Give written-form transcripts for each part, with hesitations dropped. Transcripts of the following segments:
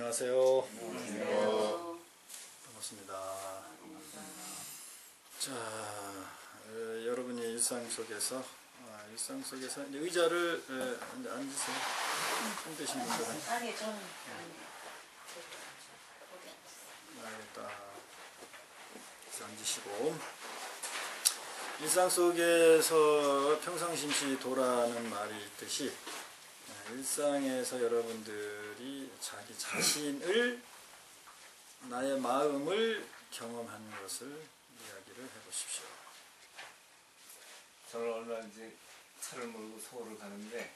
안녕하세요. 안녕하세요. 반갑습니다. 자, 여러분이 일상 속에서 이제 의자를 이제 앉으세요. 힘드신 분들은. 아니, 저는 딱 앉으시고. 일상 속에서 평상심시 도라는 말이 있듯이 일상에서 여러분들이 자기 자신을, 나의 마음을 경험하는 것을 이야기를 해보십시오. 저는 얼마 이제 차를 몰고 서울을 가는데,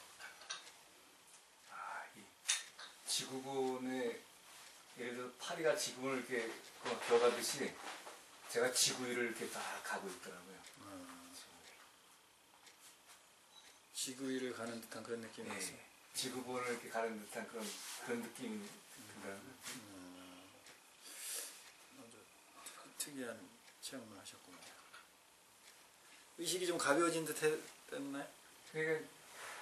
이 지구본에 예를 들어 파리가 지구를 이렇게 기어가듯이 제가 지구 위를 이렇게 딱 가고 있더라고요. 지구 위를 가는 듯한 그런 느낌이 있어요. 지구본을 이렇게 가는 듯한 그런 느낌이 든다고요. 아주 특이한 체험을 하셨군요. 의식이 좀 가벼워진 듯 했나요? 그러니까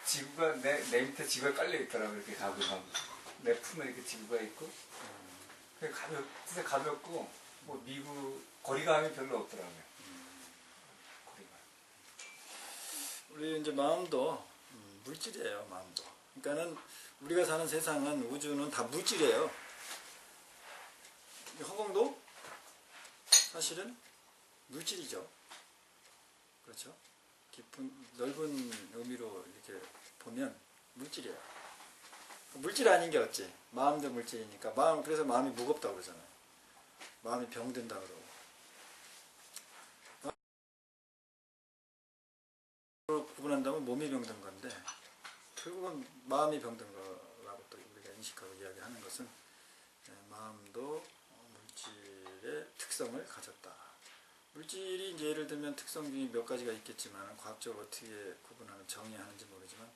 지구가 내 밑에 지구가 깔려 있더라고요. 이렇게 가고 내 품에 이렇게 지구가 있고, 진짜 가볍고, 뭐 미국 거리감이 별로 없더라고요. 거리감. 우리 이제 마음도 물질이에요. 마음도. 그러니까는 우리가 사는 세상은, 우주는 다 물질이에요. 허공도 사실은 물질이죠. 그렇죠? 깊은 넓은 의미로 이렇게 보면 물질이에요. 물질 아닌 게 어찌? 마음도 물질이니까. 그래서 마음이 무겁다고 그러잖아요. 마음이 병든다고 그러고. 구분한다면 몸이 병든 건데, 결국은 마음이 병든 거라고 또 우리가 인식하고 이야기하는 것은, 마음도 물질의 특성을 가졌다. 물질이 이제 예를 들면 특성 중에 몇 가지가 있겠지만, 과학적으로 어떻게 구분하는, 정의하는지 모르지만,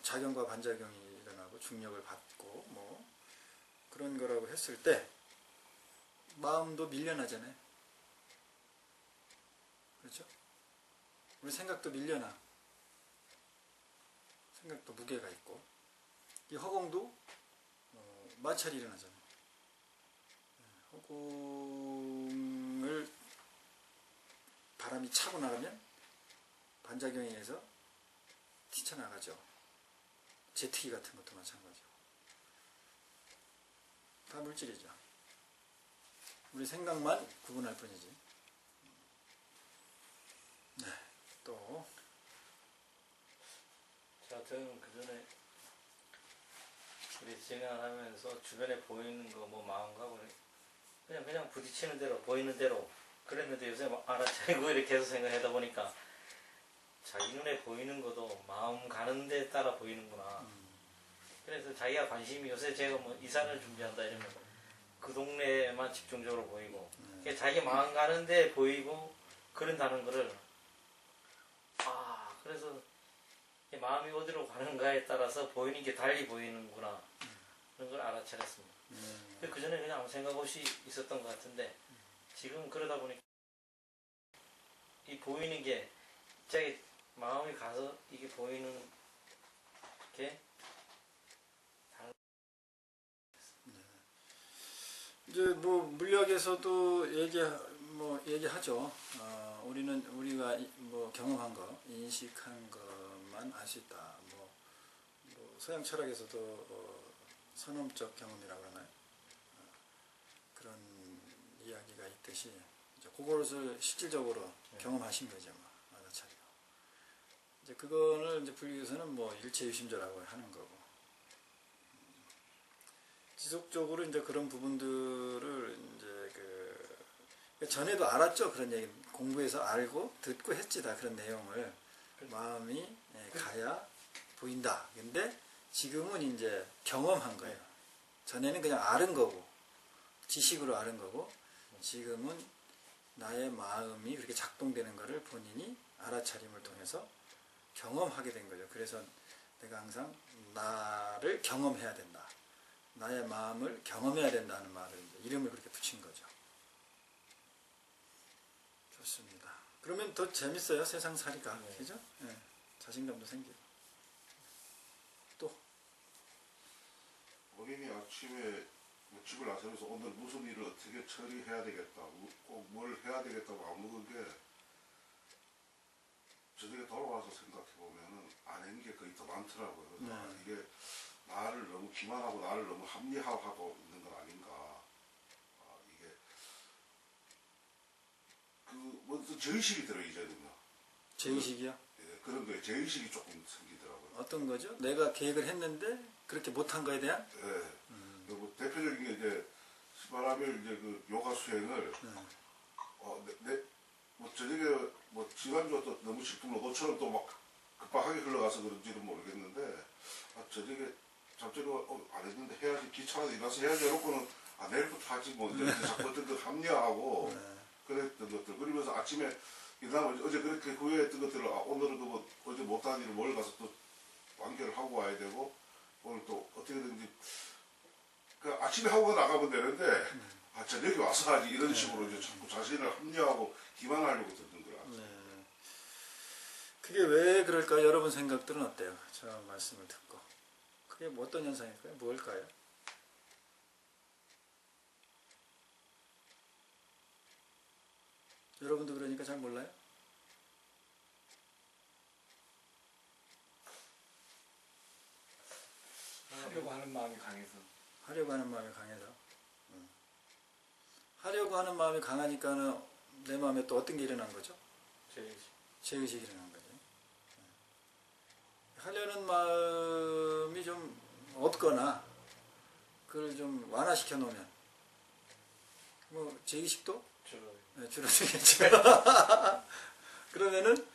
작용과 반작용이 일어나고 중력을 받고 뭐 그런 거라고 했을 때, 마음도 밀려나잖아요. 그렇죠? 우리 생각도 밀려나. 생각도 무게가 있고, 이 허공도 마찰이 일어나잖아요. 허공을 바람이 차고 나가면 반작용에 의해서 튀쳐나가죠. 제트기 같은 것도 마찬가지고. 다 물질이죠. 우리 생각만 구분할 뿐이지. 네, 또 저 같은 그전에 우리 진행하면서 주변에 보이는 거 뭐 마음가고 그냥 부딪히는 대로 보이는 대로 그랬는데, 요새 알아차리고 이렇게 해서 생각하다 보니까 자기 눈에 보이는 것도 마음 가는 데 따라 보이는구나. 그래서 자기가 관심이, 요새 제가 뭐 이사를 준비한다 이러면 그 동네에만 집중적으로 보이고, 자기 마음 가는 데 보이고 그런다는 거를, 그래서 마음이 어디로 가는가에 따라서 보이는 게 달리 보이는구나, 그런 걸 알아차렸습니다. 그 전에 그냥 아무 생각 없이 있었던 것 같은데, 지금 그러다 보니까 이 보이는 게 자기 마음이 가서 이게 보이는 게 이제 뭐 물리학에서도 얘기하죠. 우리가 뭐 경험한 거, 인식한 것만 알 수 있다. 뭐 서양 철학에서도 선험적 경험이라고 그러나요? 그런 이야기가 있듯이, 이제 그것을 실질적으로 경험하신 거죠, 뭐 알아차리고. 이제 그거를 이제 불교에서는 뭐 일체유심조라고 하는 거고. 지속적으로 이제 그런 부분들을 이제 전에도 알았죠. 그런 얘기 공부해서 알고 듣고 했지, 다 그런 내용을. 마음이 가야 보인다. 근데 지금은 이제 경험한 거예요. 전에는 그냥 아는 거고, 지식으로 아는 거고, 지금은 나의 마음이 그렇게 작동되는 거를 본인이 알아차림을 통해서 경험하게 된 거죠. 그래서 내가 항상 나를 경험해야 된다. 나의 마음을 경험해야 된다는 말을 이름을 그렇게 붙인 거죠. 좋습니다. 그러면 더 재밌어요, 세상살이가. 그죠? 네. 자신감도 생기고. 또 본인이 아침에 뭐 집을 나서면서 오늘 무슨 일을 어떻게 처리해야 되겠다, 꼭 뭘 해야 되겠다고 아무런 게 저녁에 돌아와서 생각해 보면은 안 한 게 거의 더 많더라고요. 그래서 아, 이게 나를 너무 기만하고 나를 너무 합리화하고 있는 건 아닌가. 아, 이게 그 먼저 죄의식이 들어 이제는요. 제의식이요? 예, 그런 거에 죄의식이 조금 생기더라고요. 어떤 거죠? 내가 계획을 했는데 그렇게 못한 거에 대한? 예. 뭐 대표적인 게 이제 말하면 이제 그 요가 수행을 뭐 저녁에 뭐 지난주가 또 너무 질풍노 너처럼 또 막 급박하게 흘러가서 그런지는 모르겠는데 아, 저녁에 갑자기 안 했는데 해야지 귀찮아서 일어나서 해야지 이러고는 아 내일부터 하지 뭐 이제 자꾸 어떤 거 합리화하고 그랬던 것들 그러면서 아침에 일어나면 어제 그렇게 후회했던 것들을 아, 오늘은 뭐 어제 못한 일을 뭘 가서 또 완결을 하고 와야 되고 오늘 또 어떻게든지 그 아침에 하고 나가면 되는데 아 저녁에 와서 하지 이런 식으로 이제 자꾸 자신을 합리화하고 기만하려고 듣는 거야. 네. 그게 왜 그럴까? 여러분 생각들은 어때요? 저 말씀을 듣고. 그게 뭐 어떤 현상일까요? 뭘까요? 여러분도 그러니까 잘 몰라요? 하려고 하는 마음이 강해서. 하려고 하는 마음이 강해서. 하려고 하는 마음이 강하니까는 내 마음에 또 어떤 게 일어난 거죠? 제의식. 제의식이 일어난 거죠. 하려는 마음이 좀 없거나 그걸 좀 완화시켜 놓으면 뭐 제의식도 주로. 네, 줄어들겠죠. 그러면은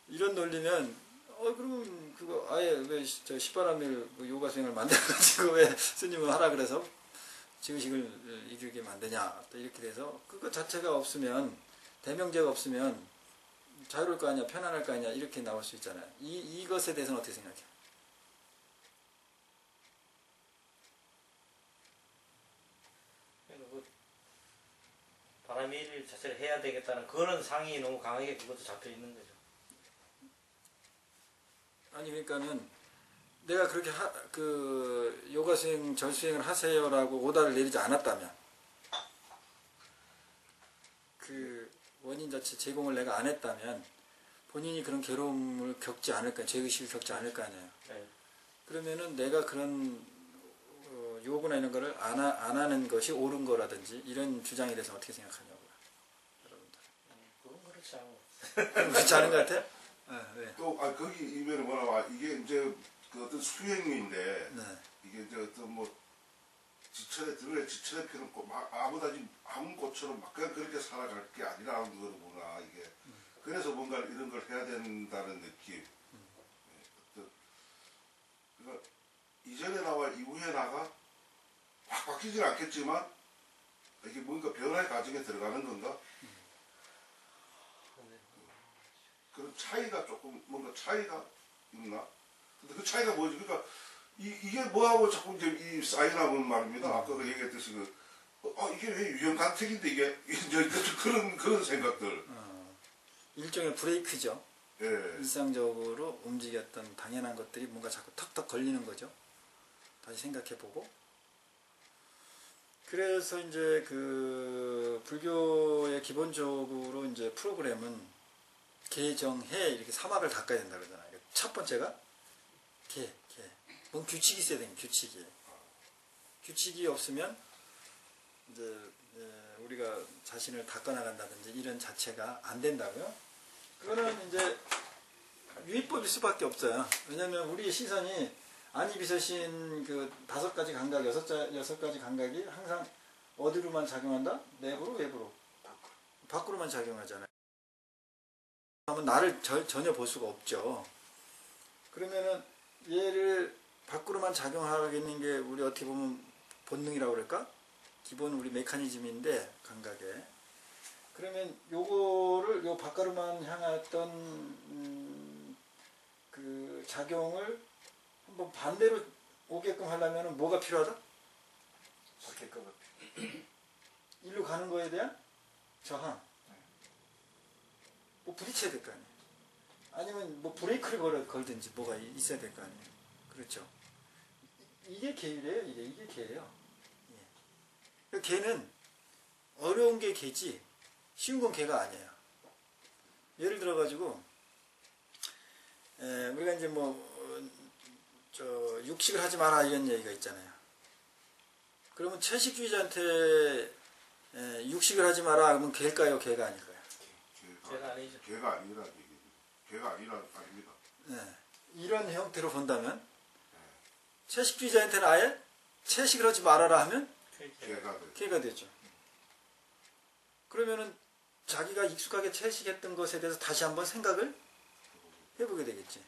이런 논리면 그럼 그거 아예 왜 저 시바라밀 요가 수행을 만들어가지고 왜 스님은 하라 그래서 지의식을 이기게 만드냐 또 이렇게 돼서 그거 자체가 없으면 대명제가 없으면 자유로울 거 아니야 편안할 거 아니야 이렇게 나올 수 있잖아요. 이것에 대해서는 어떻게 생각해요? 그 바람의 일 자체를 해야 되겠다는 그런 상이 너무 강하게 그것도 잡혀 있는 거죠. 아니 그러니까는 내가 그렇게 그 요가 수행 절 수행을 하세요라고 오다를 내리지 않았다면 그 원인 자체 제공을 내가 안 했다면 본인이 그런 괴로움을 겪지 않을 거 아니에요. 죄의식을 겪지 않을 거 아니에요. 네. 그러면은 내가 그런 요구나 이런 거를 안 하는 것이 옳은 거라든지 이런 주장에 대해서 어떻게 생각하냐고요. 여러분들. 그건 그렇지 않고. 그렇지 않은 것 같아요? 네. 또 거기 이면에 뭐라 이게 이제 그 어떤 수행인데 네. 이게 이제 어떤 뭐 지천에 들어야 지천에 피는 꽃막 아무 꽃처럼 막 그냥 그렇게 살아갈 게 아니라는 거구나 이게. 그래서 뭔가 이런 걸 해야 된다는 느낌. 그러니까 이전에 나와 이후에 나가 확 바뀌진 않겠지만 이게 뭔가 변화의 과정에 들어가는 건가? 그런 차이가 조금 뭔가 차이가 있나? 근데 그 차이가 뭐지? 그러니까 이게 뭐하고 자꾸 이제 이 사인하면 말입니다. 아까 그 얘기했듯이 이게 왜 유형 간택인데 이게 이제 그런 생각들. 일종의 브레이크죠. 예. 일상적으로 움직였던 당연한 것들이 뭔가 자꾸 턱턱 걸리는 거죠. 다시 생각해보고. 그래서 이제 그 불교의 기본적으로 이제 프로그램은 개정해 이렇게 사막을 닦아야 된다 그러잖아요. 첫 번째가 개. 뭔 규칙이 있어야 되는 규칙이. 규칙이 없으면 이제 우리가 자신을 닦아나간다든지 이런 자체가 안 된다고요. 그거는 이제 유의법일 수밖에 없어요. 왜냐하면 우리의 시선이 안이비서신 그 5가지 감각, 6가지 감각이 항상 어디로만 작용한다? 내부로, 외부로? 밖으로만 작용하잖아요. 하면 나를 전혀 볼 수가 없죠. 그러면은 얘를 밖으로만 작용하겠는 게 우리 어떻게 보면 본능이라고 그럴까? 기본 우리 메커니즘인데 감각에. 그러면 요거를 요 바깥으로만 향했던 그 작용을 한번 반대로 오게끔 하려면 뭐가 필요하다? 바뀔 일로 가는 거에 대한 저항. 뭐 부딪혀야 될 거 아니에요. 아니면 뭐 브레이크를 걸든지 뭐가 있어야 될 거 아니에요. 그렇죠. 이게 계율이에요. 이게 계예요. 예. 개는 어려운 게 개지 쉬운 건 개가 아니에요. 예를 들어 가지고 우리가 이제 육식을 하지 마라 이런 얘기가 있잖아요. 그러면 채식주의자한테 육식을 하지 마라 그러면 개일까요, 개가 아닐까요? 개가 아니죠. 개가 아니라는 얘기죠. 개가 아닙니다. 이런 형태로 본다면 채식주의자한테는 아예 채식을 하지 말아라 하면 개가 되죠. 그러면은 자기가 익숙하게 채식했던 것에 대해서 다시 한번 생각을 해보게 되겠지.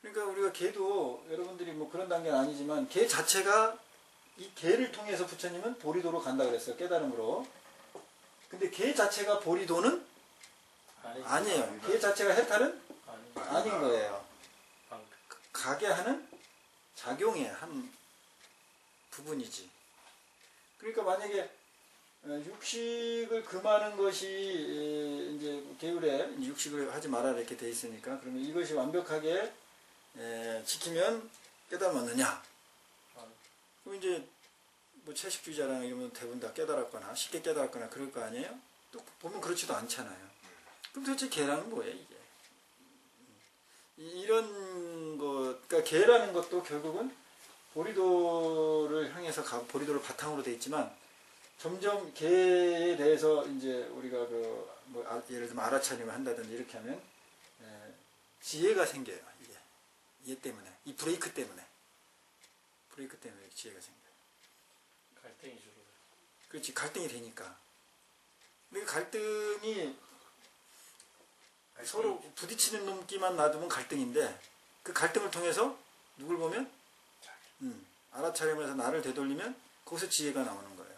그러니까 우리가 개도 여러분들이 뭐 그런 단계는 아니지만 개 자체가 이 개를 통해서 부처님은 보리도로 간다 그랬어요. 깨달음으로. 근데 개 자체가 보리도는 아니에요. 개 자체가 해탈은 아닌 거예요. 가게 하는 작용의 한 부분이지. 그러니까 만약에 육식을 금하는 것이 이제 계율에 육식을 하지 말아라 이렇게 돼 있으니까 그러면 이것이 완벽하게 지키면 깨달음 얻느냐? 그럼 이제 뭐 채식주의자랑 이러면 대부분 다 깨달았거나 쉽게 깨달았거나 그럴 거 아니에요? 또 보면 그렇지도 않잖아요. 그럼 도대체 개라는 뭐예요 이게? 이런 것, 그러니까 개라는 것도 결국은 보리도를 향해서 가고 보리도를 바탕으로 돼 있지만 점점 개에 대해서 이제 우리가 예를 들면 알아차림을 한다든지 이렇게 하면 지혜가 생겨요. 이게 때문에 이 브레이크 때문에 지혜가 생겨요. 갈등이 주로. 그렇지, 갈등이 되니까. 그러니까 갈등이 서로 부딪히는 놈기만 놔두면 갈등인데 그 갈등을 통해서 누굴 보면 알아차림을 해서 나를 되돌리면 거기서 지혜가 나오는 거예요.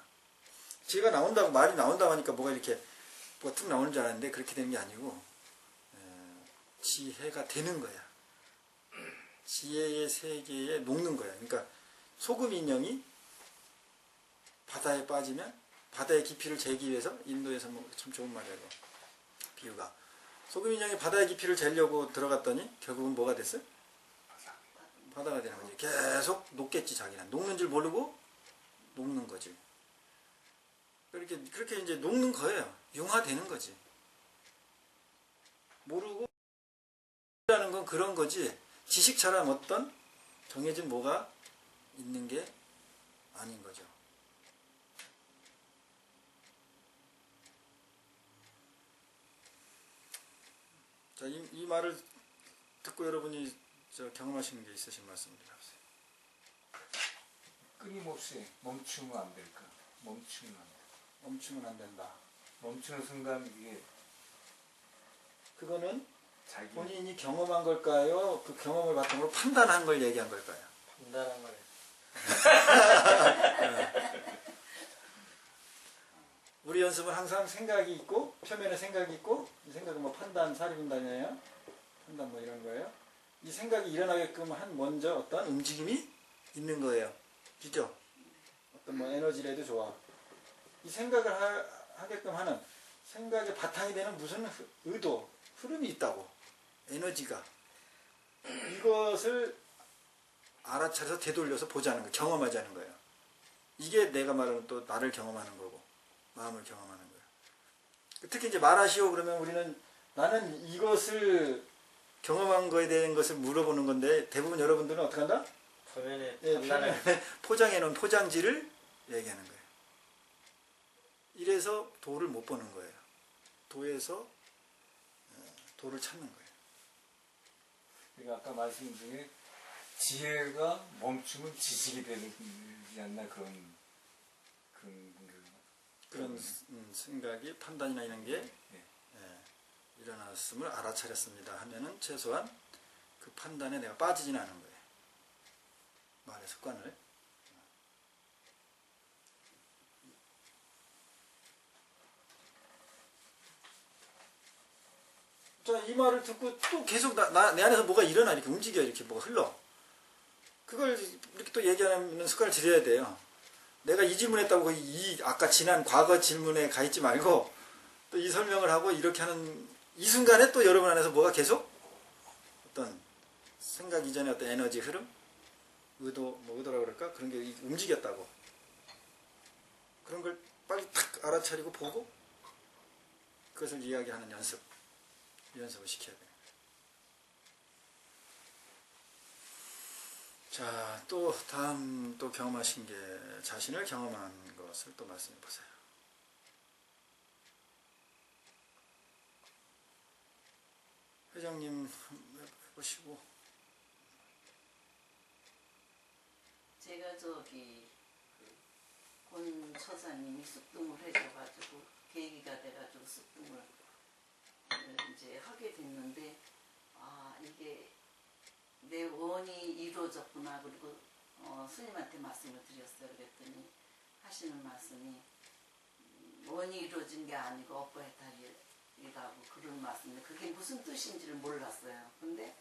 지혜가 나온다고 말이 나온다고 하니까 뭐가 이렇게 뭐가 툭 나오는 줄 알았는데 그렇게 되는 게 아니고 지혜가 되는 거야. 지혜의 세계에 녹는 거야. 그러니까 소금 인형이 바다에 빠지면 바다의 깊이를 재기 위해서 인도에서 뭐 참 좋은 말이에요. 비유가 소금 인형이 바다의 깊이를 재려고 들어갔더니 결국은 뭐가 됐어요? 바다가 되는 거지. 계속 녹겠지. 자기는 녹는 줄 모르고 녹는 거지. 그렇게 이제 녹는 거예요. 융화되는 거지. 모르고 라는 건 그런 거지. 지식처럼 어떤 정해진 뭐가 있는 게 아닌 거죠. 자, 이 말을 듣고 여러분이 경험하시는 게 있으신 말씀 좀 해주세요. 끊임없이 멈추면 안 될까? 멈추면 안 돼. 멈추면 안 된다. 멈추는 순간 이게 그거는 자기 본인이 경험한 걸까요? 그 경험을 바탕으로 판단한 걸 얘기한 걸까요? 판단한 거예요. 우리 연습은 항상 생각이 있고 표면에 생각이 있고 이 생각은 뭐 판단, 사리분단이에요. 판단 뭐 이런 거예요. 이 생각이 일어나게끔 한 먼저 어떤 움직임이 있는 거예요. 그죠? 어떤 뭐 에너지라도 좋아. 이 생각을 하게끔 하는 생각의 바탕이 되는 무슨 의도, 흐름이 있다고. 에너지가. 이것을 알아차려서 되돌려서 보자는 거예요. 경험하자는 거예요. 이게 내가 말하는 또 나를 경험하는 거고 마음을 경험하는 거예요. 특히 이제 말하시오 그러면 우리는 나는 이것을 경험한 거에 대한 것을 물어보는 건데 대부분 여러분들은 어떻게 한다? 표면에 표면에 포장해 놓은 포장지를 얘기하는 거예요. 이래서 도를 못 보는 거예요. 도에서 도를 찾는 거예요. 그러니까 아까 말씀 중에 지혜가 멈추면 지식이 되지 않나 그런 생각이 판단이나 이런 게 일어났음을 알아차렸습니다 하면은 최소한 그 판단에 내가 빠지지는 않은 거예요. 말의 습관을. 자, 이 말을 듣고 또 계속 내 안에서 뭐가 일어나 이렇게 움직여 이렇게 뭐가 흘러. 그걸 이렇게 또 얘기하는 습관을 들여야 돼요. 내가 이 질문했다고 아까 지난 과거 질문에 가 있지 말고 또 이 설명을 하고 이렇게 하는 이 순간에 또 여러분 안에서 뭐가 계속 어떤 생각 이전의 어떤 에너지 흐름, 의도라 그럴까? 그런 게 움직였다고. 그런 걸 빨리 탁 알아차리고 보고 그것을 이야기하는 연습, 이 연습을 시켜야 돼요. 자, 또 다음 또 경험하신 게 자신을 경험한 것을 또 말씀해 보세요. 회장님 해보시고. 제가 저기 권 처사님이 쑥등을 해줘가지고 계기가 돼가지고 쑥등을 이제 하게 됐는데 이게 내 원이 이루어졌구나. 그리고 스님한테 말씀을 드렸어요. 그랬더니 하시는 말씀이 원이 이루어진 게 아니고 업보해탈이라고 그런 말씀인데 그게 무슨 뜻인지를 몰랐어요. 근데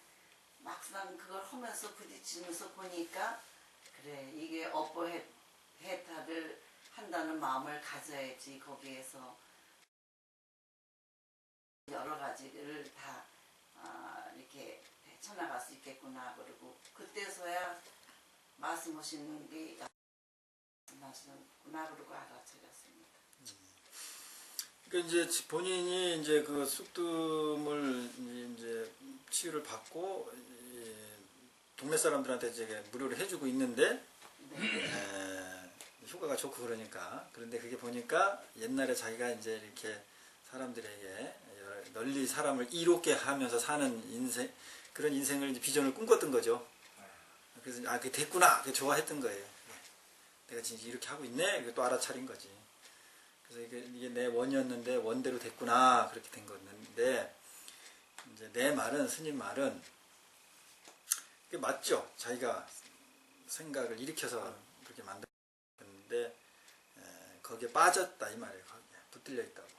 막상 그걸 하면서 부딪히면서 보니까 그래 이게 업보해탈을 한다는 마음을 가져야지 거기에서 여러 가지를 다 이렇게 헤쳐나갈 수 있겠구나. 그리고 그때서야 말씀하시는 게 말씀하시는구나. 그러고 알아차렸습니다. 그러니까 이제 본인이 이제 그 쑥뜸을 이제 치유를 받고 동네 사람들한테 이제 무료로 해주고 있는데 효과가 좋고 그러니까. 그런데 그게 보니까 옛날에 자기가 이제 이렇게 사람들에게 널리 사람을 이롭게 하면서 사는 인생, 그런 인생을 이제 비전을 꿈꿨던 거죠. 그래서 그게 됐구나, 그게 좋아했던 거예요. 내가 진짜 이렇게 하고 있네, 이거 또 알아차린 거지. 그래서 이게 내 원이었는데 원대로 됐구나, 그렇게 된 건데, 이제 내 말은, 스님 말은 그게 맞죠. 자기가 생각을 일으켜서 그렇게 만들었는데 거기에 빠졌다 이 말이에요. 거기에 붙들려 있다고.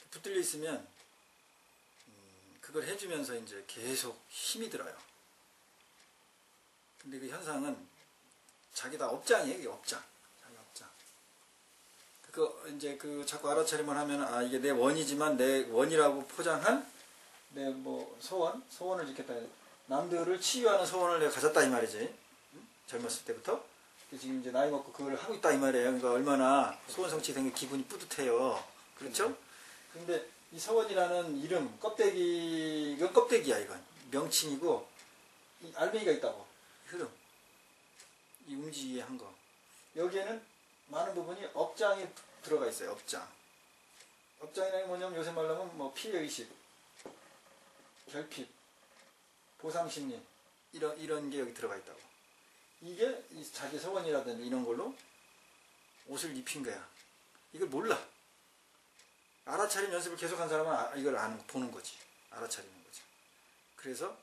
붙들려 있으면 그걸 해주면서 이제 계속 힘이 들어요. 근데 그 현상은 자기 다 업장이에요. 이게 업장. 자기 업장. 이제 자꾸 알아차림을 하면 이게 내 원이지만 내 원이라고 포장한 내 뭐 소원을 짓겠다. 남들을 치유하는 소원을 내가 가졌다 이 말이지. 젊었을 때부터. 지금 이제 나이 먹고 그걸 하고 있다 이 말이에요. 그러니까 얼마나 소원 성취된 게 기분이 뿌듯해요. 그렇죠? 근데 이 서원이라는 이름, 이건 껍데기야, 이건. 명칭이고, 이 알맹이가 있다고. 흐름. 이 움직이한 거. 여기에는 많은 부분이 업장이 들어가 있어요, 업장. 업장이라는 게 뭐냐면 요새 말로 하면 뭐 피해의식, 결핍, 보상심리, 이런 게 여기 들어가 있다고. 이게 자기 서원이라든지 이런 걸로 옷을 입힌 거야. 이걸 몰라. 알아차림 연습을 계속한 사람은 이걸 보는 거지. 알아차리는 거지. 그래서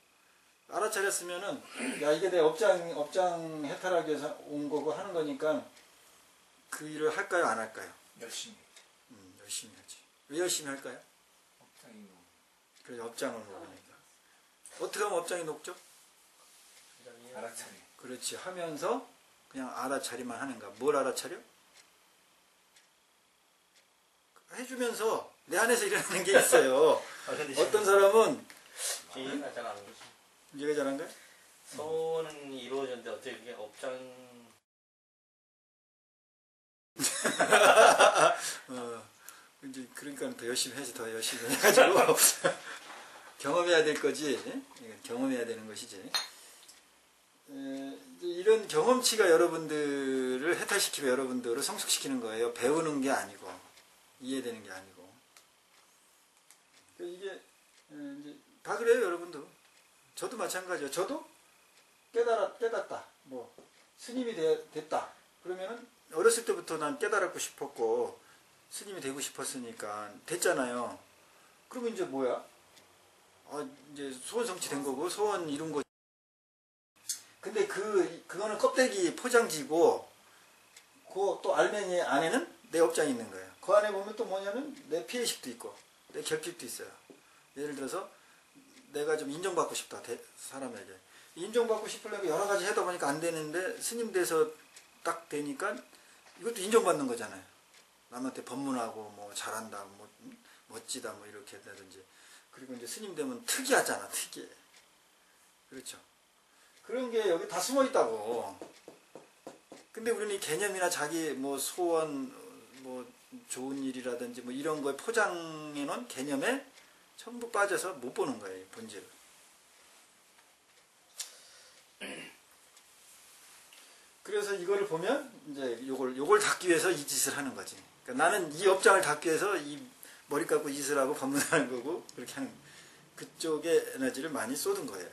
알아차렸으면은 이게 내 업장 해탈하기 위해서 온 거고 하는 거니까 그 일을 할까요, 안 할까요? 열심히. 열심히 하지. 왜 열심히 할까요? 업장이 너무. 그래서 업장을 먹으니까. 어떻게 하면 업장이 높죠? 알아차리. 그렇지. 하면서 그냥 알아차리만 하는 거야. 뭘 알아차려? 해주면서 내 안에서 일어나는 게 있어요. 어떤 사람은 이해가 잘 안 되지. 이해가 잘한 거야? 소원은 이루어졌는데 어떻게 그게 업장 이제 그러니까 더 열심히 해야지. 더 열심히 해가지고 경험해야 될 거지. 경험해야 되는 것이지. 이런 경험치가 여러분들을 해탈시키고 여러분들을 성숙시키는 거예요. 배우는 게 아니고 이해되는 게 아니고. 이게 이제 다 그래요, 여러분도. 저도 마찬가지예요. 저도 깨닫다. 뭐 스님이 됐다. 그러면은 어렸을 때부터 난 깨달았고 싶었고 스님이 되고 싶었으니까 됐잖아요. 그러면 이제 뭐야? 이제 소원 성취된 거고 소원 이룬 거. 근데 그거는 껍데기 포장지고 그 또 알맹이 안에는 내 업장이 있는 거예요. 그 안에 보면 또 뭐냐면 내 피해식도 있고 내 결핍도 있어요. 예를 들어서 내가 좀 인정받고 싶다. 사람에게. 인정받고 싶으려고 여러 가지 하다 보니까 안 되는데 스님 돼서 딱 되니까 이것도 인정받는 거잖아요. 남한테 법문하고 뭐 잘한다, 뭐 멋지다, 뭐 이렇게 한다든지. 그리고 이제 스님 되면 특이하잖아, 특이해. 그렇죠. 그런 게 여기 다 숨어 있다고. 근데 우리는 이 개념이나 자기 뭐 소원, 뭐 좋은 일이라든지 뭐 이런 거에 포장해 놓은 개념에 전부 빠져서 못 보는 거예요, 본질을. 그래서 이거를 보면 이제 요걸 닫기 위해서 이 짓을 하는 거지. 그러니까 나는 이 업장을 닫기 위해서 이 머리 깎고 이 짓을 하고 법문하는 거고 그렇게 하는 그쪽에 에너지를 많이 쏟은 거예요.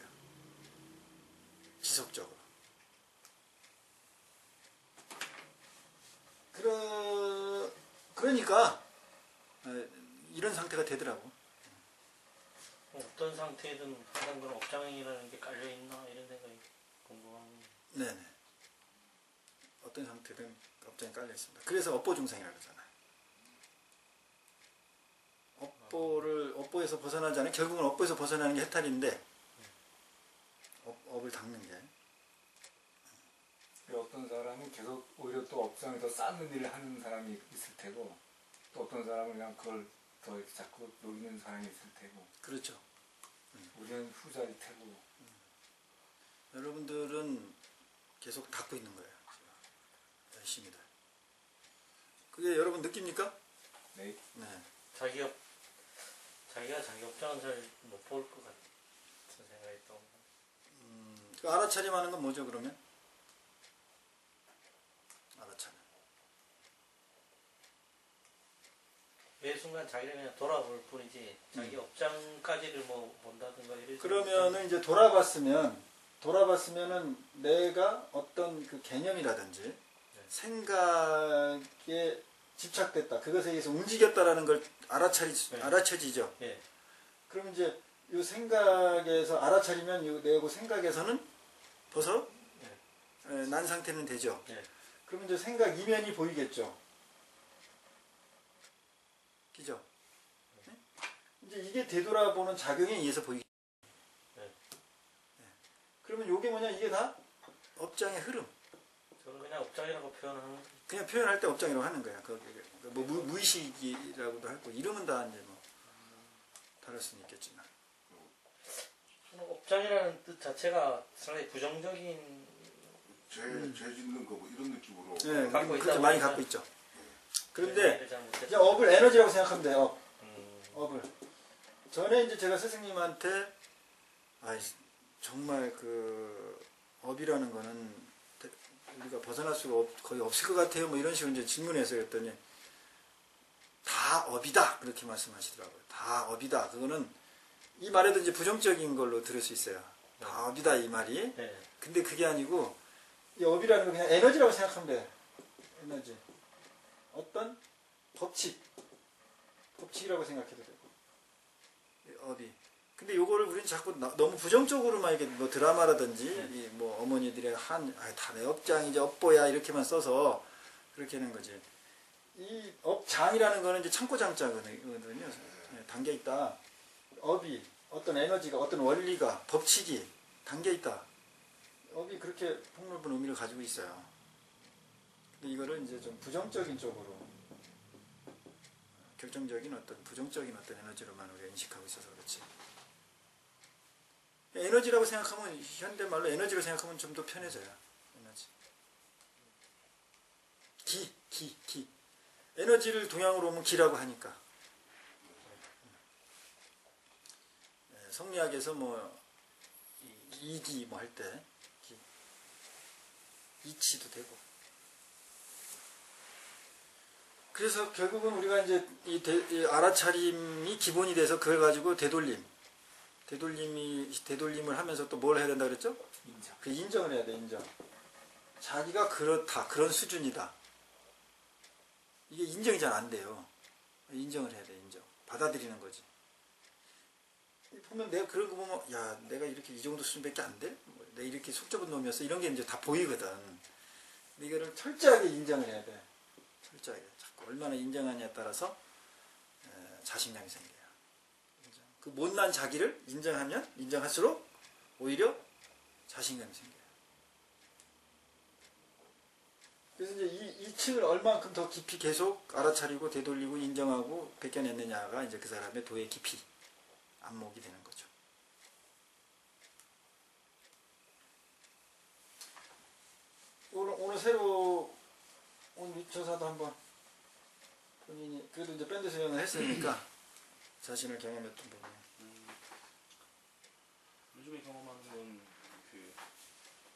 지속적으로. 그러니까 이런 상태가 되더라고. 어떤 상태든 항상 그런 업장이라는 게 깔려있나 이런 생각이 궁금합니다. 네네. 어떤 상태든 업장이 깔려 있습니다. 그래서 업보 중생이라고 그러잖아요. 업보에서 벗어나지 않으면 결국은 업보에서 벗어나는 게 해탈인데 업을 닦는 게. 어떤 사람은 계속 오히려 또 업장에 더 쌓는 일을 하는 사람이 있을 테고 또 어떤 사람은 그냥 그걸 더 이렇게 자꾸 노리는 사람이 있을 테고 그렇죠. 우리는 후자일 테고 여러분들은 계속 닦고 있는 거예요. 열심히들. 그게 여러분 느낍니까? 네. 네. 자기가 자기 업장은 잘 못 볼 것 같은 생각이 또. 그 알아차림하는 건 뭐죠 그러면? 알아차림. 매 순간 자기를 그냥 돌아볼 뿐이지 자기 업장까지를 뭐 본다든가 이런. 그러면은 이제 돌아봤으면은 내가 어떤 그 개념이라든지 생각에 집착됐다. 그것에 의해서 움직였다라는 걸 알아차지죠. 예. 그럼 이제 이 생각에서 알아차리면 내고 생각에서는 벗어 난 상태는 되죠. 예. 그럼 이제 생각 이면이 보이겠죠. 그죠? 네? 이제 이게 되돌아보는 작용에 의해서 보이겠죠. 네. 그러면 이게 뭐냐? 이게 다 업장의 흐름. 저는 그냥 업장이라고 표현하는 거죠. 그냥 표현할 때 업장이라고 하는 거야. 뭐 무의식이라고도 하고 이름은 다 이제 뭐 다를 수는 있겠지만. 저는 업장이라는 뜻 자체가 상당히 부정적인. 죄 짓는 거 뭐 이런 느낌으로. 네, 갖고 있다 그렇게 많이 보니까. 갖고 있죠. 그런데 잘 못했다. 이제 업을 에너지라고 생각하면 돼요. 음. 업을. 전에 이제 제가 스승님한테 정말 그 업이라는 거는 우리가 벗어날 수가 거의 없을 것 같아요. 뭐 이런 식으로 이제 질문해서 그랬더니 다 업이다 그렇게 말씀하시더라고요. 다 업이다. 그거는 이 말에도 이제 부정적인 걸로 들을 수 있어요. 다 업이다 이 말이. 네. 근데 그게 아니고 이 업이라는 건 그냥 에너지라고 생각하면 돼요. 에너지. 어떤 법칙이라고 생각해도 되고. 이 업이. 근데 요거를 우리는 자꾸 너무 부정적으로만 이렇게 뭐 드라마라든지 이 뭐 어머니들의 다 내 업장이지 업보야 이렇게만 써서 그렇게 하는 거지. 이 업장이라는 거는 이제 창고장자거든요. 담겨 있다. 업이 어떤 에너지가 어떤 원리가 법칙이 담겨 있다. 업이 그렇게 폭넓은 의미를 가지고 있어요. 근데 이거를 이제 좀 부정적인 쪽으로 결정적인 어떤 부정적인 어떤 에너지로만 우리가 인식하고 있어서 그렇지. 에너지라고 생각하면 현대말로 에너지로 생각하면 좀 더 편해져요. 에너지. 기. 에너지를 동양으로 오면 기라고 하니까. 성리학에서 뭐 이기 뭐 할 때 이치도 되고. 그래서 결국은 우리가 이제 이 알아차림이 기본이 돼서 그걸 가지고 되돌림을 하면서 또 뭘 해야 된다 그랬죠? 인정. 그 인정을 해야 돼, 인정. 자기가 그렇다, 그런 수준이다. 이게 인정이 잘 안 돼요. 인정을 해야 돼, 인정. 받아들이는 거지. 보면 내가 그런 거 보면, 야, 내가 이렇게 이 정도 수준밖에 안 돼? 내가 이렇게 속 좁은 놈이었어. 이런 게 이제 다 보이거든. 근데 이거를 철저하게 인정을 해야 돼. 철저하게. 자꾸 얼마나 인정하냐에 따라서 자신감이 생겨요. 그 못난 자기를 인정할수록 오히려 자신감이 생겨요. 그래서 이제 이 층을 얼만큼 더 깊이 계속 알아차리고 되돌리고 인정하고 벗겨냈느냐가 이제 그 사람의 도의 깊이, 안목이 되는 거죠. 오늘 새로 조사도 한번 본인이 그래도 이제 밴드 수행을 했으니까 자신을 경험했던 부분. 요즘에 경험하는 건 그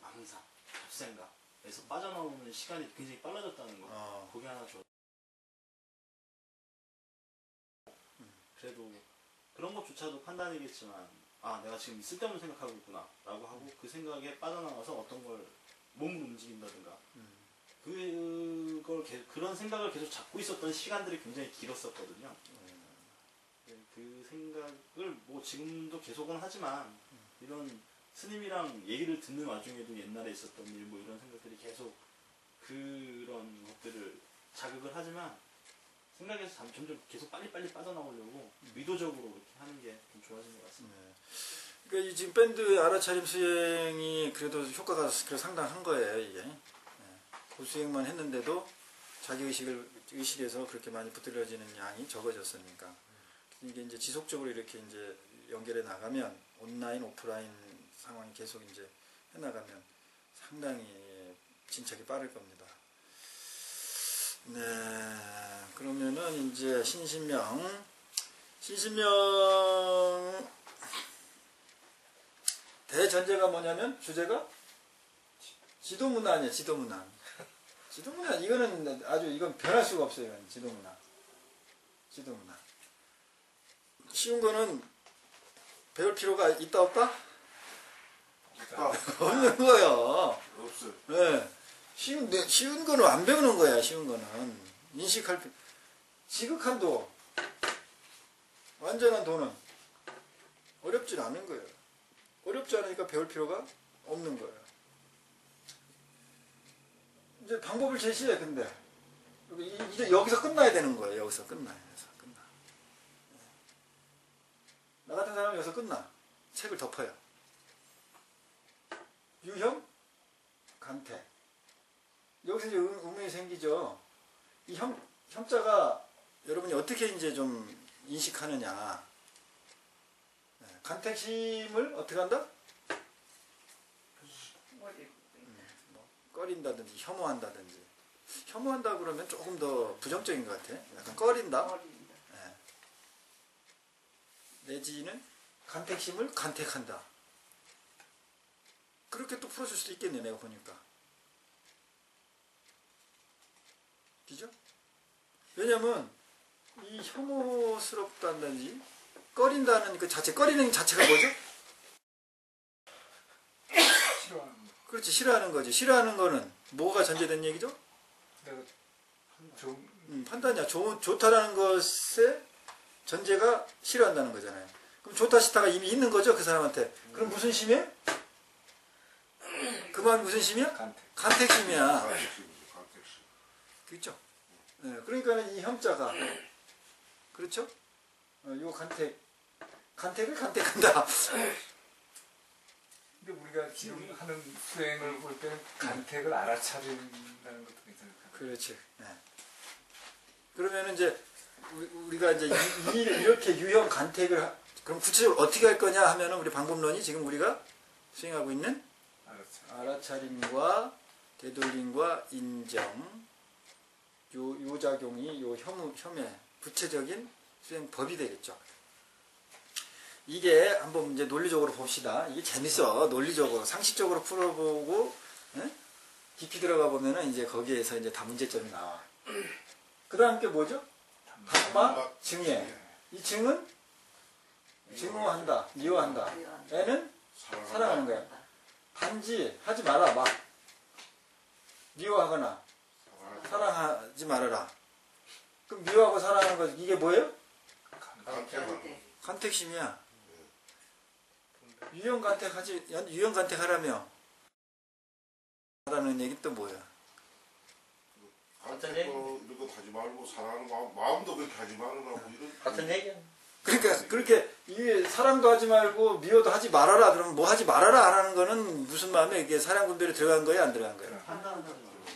망상, 잡생각에서 빠져나오는 시간이 굉장히 빨라졌다는 거. 그게 하나 좋아. 그래도 그런 것조차도 판단이겠지만 아 내가 지금 쓸데없는 생각하고 있구나 라고 하고 그 생각에 빠져나와서 어떤 걸 몸을 움직인다든가 그런 생각을 계속 잡고 있었던 시간들이 굉장히 길었었거든요. 네, 그 생각을 뭐 지금도 계속은 하지만 이런 스님이랑 얘기를 듣는 와중에도 옛날에 있었던 일 뭐 이런 생각들이 계속 그런 것들을 자극을 하지만 생각에서 점점 계속 빨리빨리 빠져나오려고 의도적으로 이렇게 하는 게 좀 좋아진 것 같습니다. 네. 그러니까 이 지금 밴드 알아차림 수행이 그래도 효과가 상당한 거예요, 이게. 네. 그 수행만 했는데도 자기 의식에서 그렇게 많이 붙들려지는 양이 적어졌으니까. 이게 이제 지속적으로 이렇게 이제 연결해 나가면 온라인, 오프라인 상황이 계속 이제 해 나가면 상당히 진척이 빠를 겁니다. 네, 그러면은 이제 신신명 대전제가 뭐냐면 주제가 지도문화냐 지도문화 이거는 아주 이건 변할 수가 없어요. 이건 지도문화 쉬운 거는 배울 필요가 있다 없다? 없는 거예요. 없어요. 네. 쉬운 거는 안 배우는 거야. 쉬운 거는 인식할 지극한 도, 완전한 도는 어렵진 않은 거예요. 어렵지 않으니까 배울 필요가 없는 거예요. 이제 방법을 제시해. 근데 이제 여기서 끝나야 되는 거예요. 여기서 끝나. 나 같은 사람은 여기서 끝나. 책을 덮어요. 유형, 간태. 여기서 이제 의문이 생기죠. 이 형자가 여러분이 어떻게 이제 좀 인식하느냐. 간택심을 어떻게 한다? 꺼린다든지 혐오한다든지. 혐오한다 그러면 조금 더 부정적인 것 같아. 약간 꺼린다. 내지는 간택심을 간택한다. 그렇게 또 풀어줄 수도 있겠네, 내가 보니까. 그죠? 왜냐면 이 혐오스럽다든지 꺼린다는 그 자체, 꺼리는 자체가 뭐죠? 싫어하는 거. 그렇지, 싫어하는 거지. 싫어하는 거는 뭐가 전제된 얘기죠? 내가 좀 판단이야. 좋다라는 것의 전제가 싫어한다는 거잖아요. 그럼 좋다 싫다가 이미 있는 거죠, 그 사람한테. 그럼 무슨 심이에요? 그 마음이 무슨 심이야? 간택. 간택심이야. 간택심. 그렇죠? 네, 그러니까 이 형자가 그렇죠? 요 간택을 간택한다. 근데 우리가 지금 하는 수행을 볼 때는 간택을 알아차린다는 것도 괜찮을 것 같아요. 그렇지. 네. 그러면 이제 우리가 이제 이렇게 유형 간택을 그럼 구체적으로 어떻게 할 거냐 하면은 우리 방법론이 지금 우리가 수행하고 있는 알아차림과 되돌림과 인정 요 작용이 요 혐의 구체적인 수행법이 되겠죠. 이게 한번 이제 논리적으로 봅시다. 이게 재밌어. 논리적으로 상식적으로 풀어보고 깊이 들어가 보면은 이제 거기에서 이제 다 문제점이 나와. 그 다음 게 뭐죠? 담마 증예. 이 증은 증오한다, 미워한다. 애는 사랑하는 거야. 단지 하지 마라, 막 미워하거나 사랑하지 말아라. 그럼 미워하고 사랑하는 거 이게 뭐예요? 간택심이야. 유형 간택하라며. 라는 얘기 또 뭐야? 같은 얘기. 이런 거 하지 말고 사랑하는 마음도 그렇게 하지 말라고 이런. 같은 얘기야. 그러니까 그렇게 이 사랑도 하지 말고 미워도 하지 말아라. 그러면 뭐 하지 말아라 하라는 거는 무슨 마음에 이게 사랑 분별이 들어간 거야, 안 들어간 거야?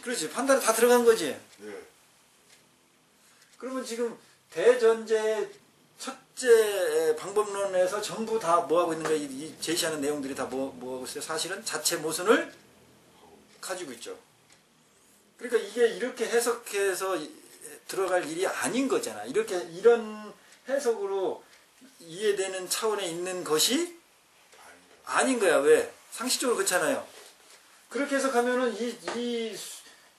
그렇지, 판단이 다 들어간 거지. 네. 그러면 지금 대전제 첫째 방법론에서 전부 다 뭐하고 있는 거야? 이 제시하는 내용들이 다 뭐하고 있어요? 사실은 자체 모순을 가지고 있죠. 그러니까 이게 이렇게 해석해서 들어갈 일이 아닌 거잖아. 이런 해석으로 이해되는 차원에 있는 것이 아닌 거야. 왜? 상식적으로 그렇잖아요. 그렇게 해석하면은 이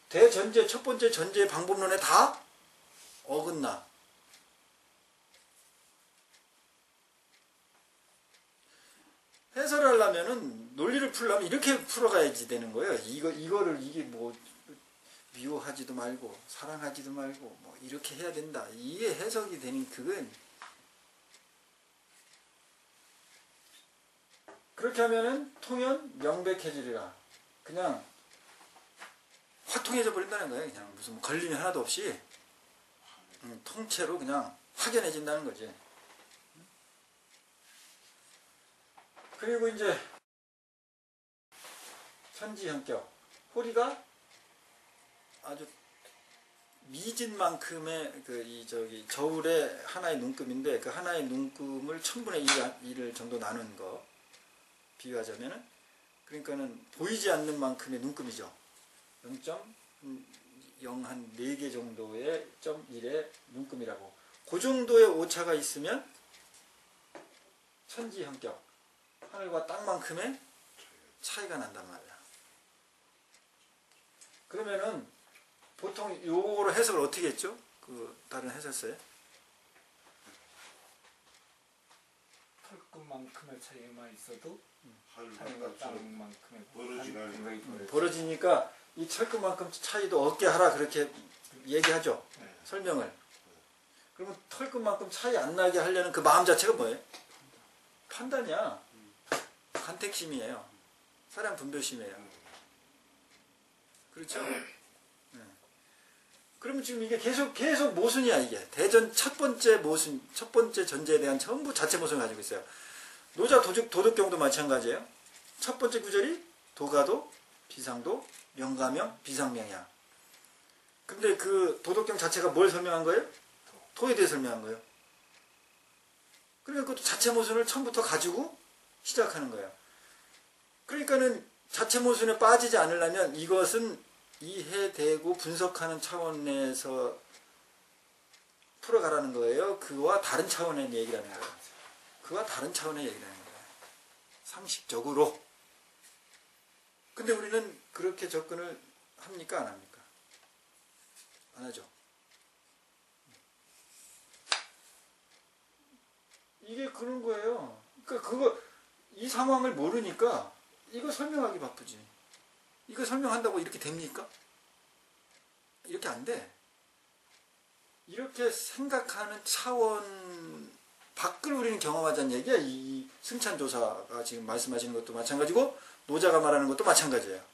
대전제, 첫 번째 전제 방법론에 다 어긋나. 해설을 하려면은 논리를 풀려면 이렇게 풀어가야지 되는 거예요. 이게 뭐 미워하지도 말고 사랑하지도 말고 뭐 이렇게 해야 된다. 이게 해석이 되는 그건 그렇게 하면은 통연 명백해지리라. 그냥 화통해져 버린다는 거예요. 그냥 무슨 걸림이 하나도 없이 통째로 그냥 확연해진다는 거지. 그리고 이제 천지형격 호리가 아주 미진 만큼의 저울의 하나의 눈금인데 그 하나의 눈금을 1000분의 1을 정도 나눈 거 비유하자면은 그러니까는 보이지 않는 만큼의 눈금이죠. 0.0 한 4개 정도의 0.1의 눈금이라고. 그 정도의 오차가 있으면 천지형격 하늘과 땅만큼의 차이가 난단 말이야. 그러면은 보통 요거로 해석을 어떻게 했죠? 다른 해설서에 털끝만큼의 차이만 있어도 하늘과 하늘과 땅만큼의 벌어지니까 이 철끝만큼 차이도 없게 하라 그렇게 얘기하죠. 네. 설명을. 그러면 털끝만큼 차이 안 나게 하려는 그 마음 자체가 뭐예요? 판단이야. 간택심이에요. 사랑 분별심이에요. 그렇죠? 네. 그러면 지금 이게 계속 모순이야, 이게. 대전 첫 번째 모순, 첫 번째 전제에 대한 전부 자체 모순을 가지고 있어요. 노자 도덕경도 마찬가지예요. 첫 번째 구절이 도가도, 비상도, 명가명, 비상명이야. 근데 그 도덕경 자체가 뭘 설명한 거예요? 도에 대해 설명한 거예요. 그러니까 그것도 자체 모순을 처음부터 가지고 시작하는 거예요. 그러니까는 자체 모순에 빠지지 않으려면 이것은 이해되고 분석하는 차원에서 풀어가라는 거예요. 그와 다른 차원의 얘기라는 거예요. 그와 다른 차원의 얘기라는 거예요. 상식적으로. 근데 우리는 그렇게 접근을 합니까? 안 합니까? 안 하죠. 이게 그런 거예요. 그러니까 이 상황을 모르니까 이거 설명하기 바쁘지. 이거 설명한다고 이렇게 됩니까? 이렇게 안 돼. 이렇게 생각하는 차원 밖을 우리는 경험하자는 얘기야. 이 승찬조사가 지금 말씀하시는 것도 마찬가지고 노자가 말하는 것도 마찬가지예요.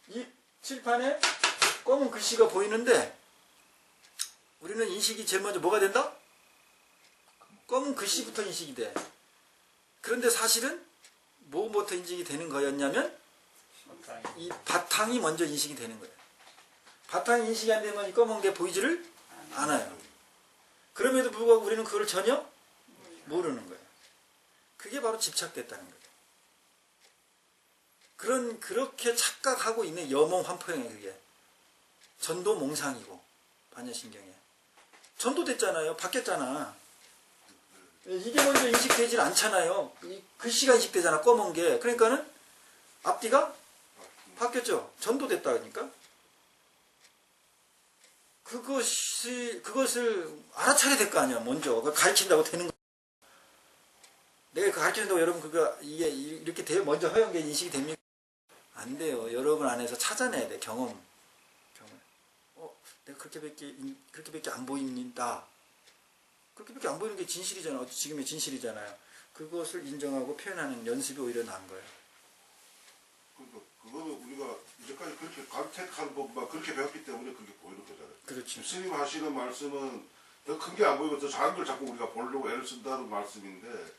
이 칠판에 검은 글씨가 보이는데 우리는 인식이 제일 먼저 뭐가 된다? 검은 글씨부터 인식이 돼. 그런데 사실은 뭐부터 인식이 되는 거였냐면 이 바탕이 먼저 인식이 되는 거예요. 바탕이 인식이 안 되면 이 검은 게 보이지를 않아요. 그럼에도 불구하고 우리는 그걸 전혀 모르는 거예요. 그게 바로 집착됐다는 거예요. 그렇게 착각하고 있는 염원환포형이에요. 그게 전도몽상이고 반야신경에 전도됐잖아요. 바뀌었잖아. 이게 먼저 인식되질 않잖아요. 이 글씨가 인식되잖아. 검은 게. 그러니까는 앞뒤가 바뀌었죠. 전도됐다 그러니까. 그것을 알아차려야 될 거 아니야. 먼저 가르친다고 되는 거. 내가 가르친다고 여러분 이게 이렇게 돼요. 먼저 허영계 인식이 됩니까? 안 돼요. 여러분 안에서 찾아내야 돼. 경험. 내가 그렇게밖에 안 보인다. 그렇게밖에 안 보이는 게 진실이잖아. 지금의 진실이잖아요. 그것을 인정하고 표현하는 연습이 오히려 나은 거예요. 그러니까 그거는 우리가 이제까지 그렇게 간택하는 법만 그렇게 배웠기 때문에 그게 보이는 거잖아요. 그렇지. 스님 하시는 말씀은 더 큰 게 안 보이고 더 작은 걸 자꾸 우리가 보려고 애를 쓴다는 말씀인데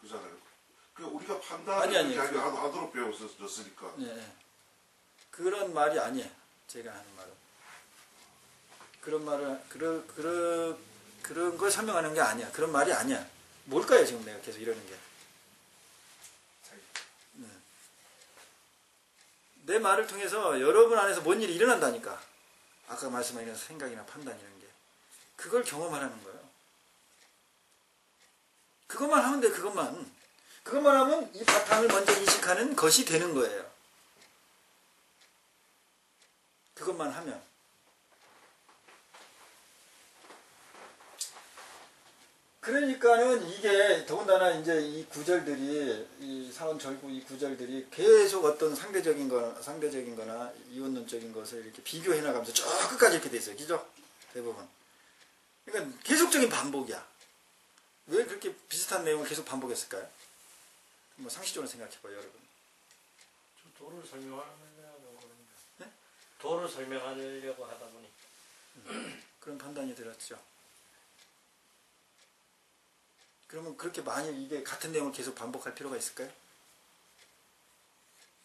그잖아요. 그 우리가 판단을 그렇게 하도록 배웠었으니까. 네. 그런 말이 아니에요. 제가 하는 말은. 그런 말을 그런 걸 설명하는 게 아니야. 그런 말이 아니야. 뭘까요, 지금 내가 계속 이러는 게? 내 말을 통해서 여러분 안에서 뭔 일이 일어난다니까. 아까 말씀하신 생각이나 판단 이런 게. 그걸 경험하라는 거예요. 그것만 하면 돼, 그것만. 그것만 하면 이 바탕을 먼저 인식하는 것이 되는 거예요. 그것만 하면. 그러니까는 이게 더군다나 이제 이 구절들이 이 사원절구 이 구절들이 계속 어떤 상대적인 거나 이원론적인 것을 이렇게 비교해 나가면서 쭉 끝까지 이렇게 돼 있어요. 그죠? 대부분. 그러니까 계속적인 반복이야. 왜 그렇게 비슷한 내용을 계속 반복했을까요? 뭐 상식적으로 생각해 봐요, 여러분. 좀 도를 설명하려고 그러는데. 네? 도를 설명하려고 하다 보니 그런 판단이 들었죠. 그러면 그렇게 많이 이게 같은 내용을 계속 반복할 필요가 있을까요?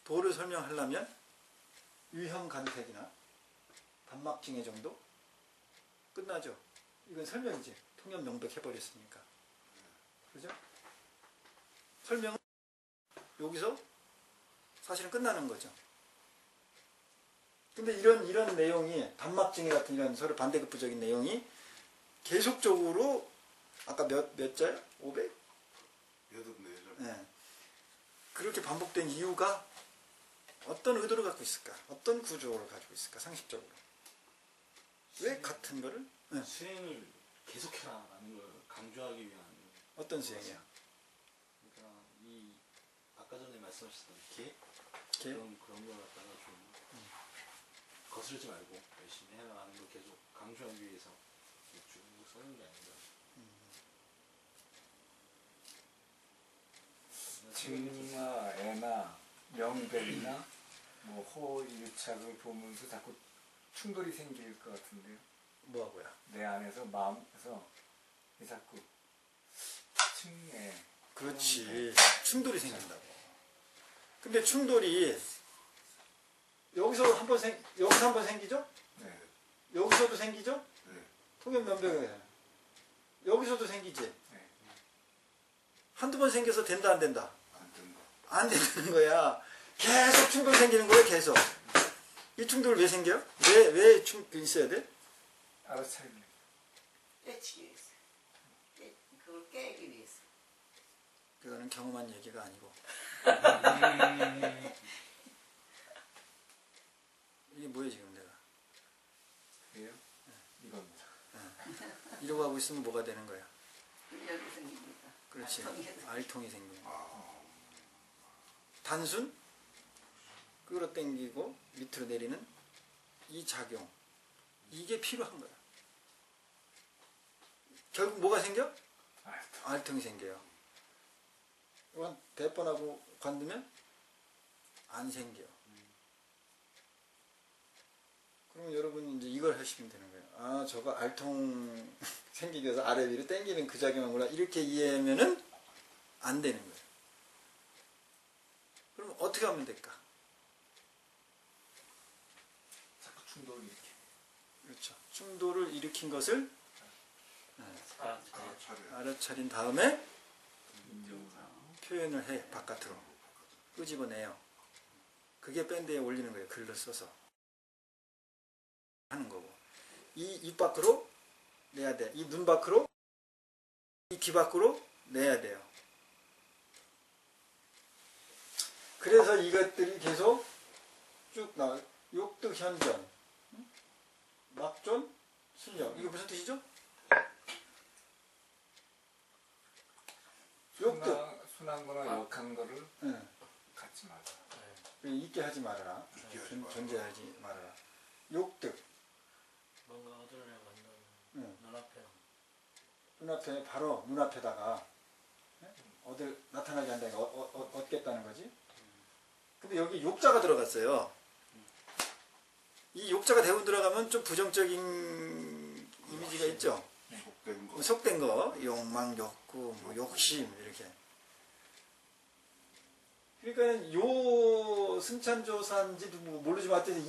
도를 설명하려면 유형간택이나 단막징해 정도 끝나죠. 이건 설명이지. 통념 명백해버렸으니까. 그죠? 설명은 여기서 사실은 끝나는 거죠. 근데 이런 내용이 단막징해 같은 이런 서로 반대급부적인 내용이 계속적으로 아까 몇 자요? 500? 84절. 네. 그렇게 반복된 이유가 어떤 의도를 갖고 있을까? 어떤 구조를 가지고 있을까? 상식적으로. 왜 같은 거를? 네. 수행을 계속해라라는 걸 강조하기 위한 어떤 수행이야? 그러니까 이 아까 전에 말씀하셨던 계 계? 그런 걸 갖다가 좀 거스르지 말고 열심히 해나가는 걸 계속 강조하기 위해서 쭉 써는 게 아닌가. 증이나 애나 명백이나 뭐 호유착을 보면서 자꾸 충돌이 생길 것 같은데요. 뭐하고야? 내 안에서 마음에서 자꾸 층에 그렇지. 충돌이 생긴다고. 근데 충돌이 여기서 한번 생기죠? 네. 여기서도 생기죠? 네. 통연면백에 여기서도 생기지. 네. 한두 번 생겨서 된다 안 된다? 안 된다. 안 되는 거야. 계속 충돌 생기는 거예요. 계속. 이 충돌 왜 생겨요? 왜 있어야 돼? 알아차리는. 깨치기 위해서. 그걸 깨기 위해서. 그거는 경험한 얘기가 아니고. 이게 뭐예요 지금 내가? 그래요? 이겁니다. 이러고 하고 있으면 뭐가 되는 거야? 훈련이 생깁니다. 그렇지. 알통이 알통이 생기는 거야. 단순 끌어당기고 밑으로 내리는 이 작용. 이게 필요한 거야. 결국 뭐가 생겨? 알통이 생겨요. 이건 대번하고 관두면 안 생겨. 그러면 여러분이 이제 이걸 하시면 되는 거예요. 아, 저거 알통 생기기 위해서 아래 위로 당기는 그 작용하구나. 이렇게 이해하면은 안 되는 거예요. 그럼 어떻게 하면 될까? 자꾸 충돌을 이렇게. 그렇죠. 충돌을 일으킨 것을 차례. 알아차린 다음에 인정상. 표현을 해. 바깥으로. 끄집어내요. 그게 밴드에 올리는 거예요. 글로 써서. 하는 거고. 이 입 밖으로 내야 돼. 이 눈 밖으로, 이 귀 밖으로 내야 돼요. 그래서 이것들이 계속 쭉 나와요. 욕득, 현전, 막존, 순영. 이게 무슨 뜻이죠? 욕득. 순한 거나 역한 거를 응. 갖지 마라. 있게 하지 말아라. 있게 하지 말아라. 존재하지 말아라. 욕득. 뭔가 얻으려고 응. 눈앞에 눈앞에 바로 눈앞에다가 어딜 나타나게 한다니까 얻겠다는 거지. 근데 여기 욕자가 들어갔어요. 이 욕자가 대부분 들어가면 좀 부정적인 이미지가 있죠. 속된 거. 속된 거, 욕망, 욕구, 뭐 욕심 이렇게. 그러니까 요 승찬조사인지도 모르지만 하여튼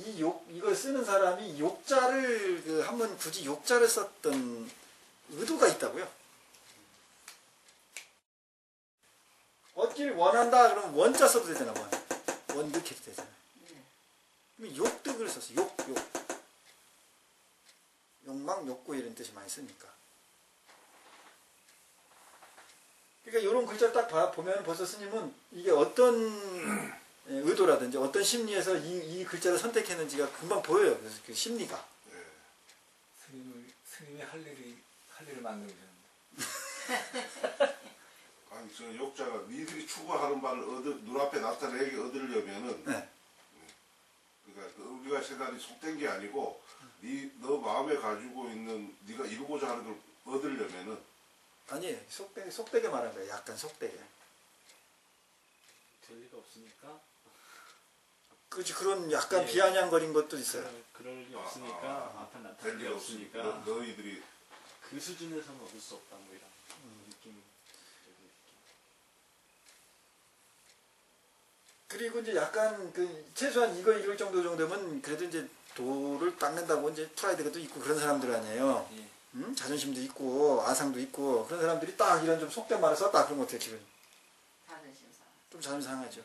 이걸 쓰는 사람이 욕자를 한번 굳이 욕자를 썼던 의도가 있다고요. 얻기를 원한다 그러면 원자 써도 되잖아. 원 이렇게 해도 되잖아. 욕득을 썼어요. 욕. 욕망, 욕구 이런 뜻이 많이 쓰니까. 그러니까 이런 글자를 딱 보면 벌써 스님은 이게 어떤 의도라든지 어떤 심리에서 이 글자를 선택했는지가 금방 보여요. 그래서 그 심리가. 예. 스님이 할 일을 만들어주는데. 아니 저 욕자가 니들이 추구하는 바를 눈앞에 나타내게 얻으려면은 네. 그러니까 그 우리가 생각이 속된 게 아니고 너 마음에 가지고 있는 네가 이루고자 하는 걸 얻으려면은 아니 속되게 말한 거예요. 약간 속되게. 될 리가 없으니까 그렇지 그런 약간 예. 비아냥거린 것도 있어요. 그럴 리 없으니까 앞에 나타날 될 리 일 없으니까 없으니까 너희들이 그 수준에서는 얻을 수 없다 뭐 이런 느낌. 그리고 이제 약간 그 최소한 이거 읽을 정도면 그래도 이제 도를 닦는다고 이제 프라이드가 또 있고 그런 사람들 아니에요. 예. 자존심도 있고 아상도 있고 그런 사람들이 딱 이런 좀 속된 말을 썼다 그러면 어떻게 기분? 자존심 상하. 좀 자존심 상하죠.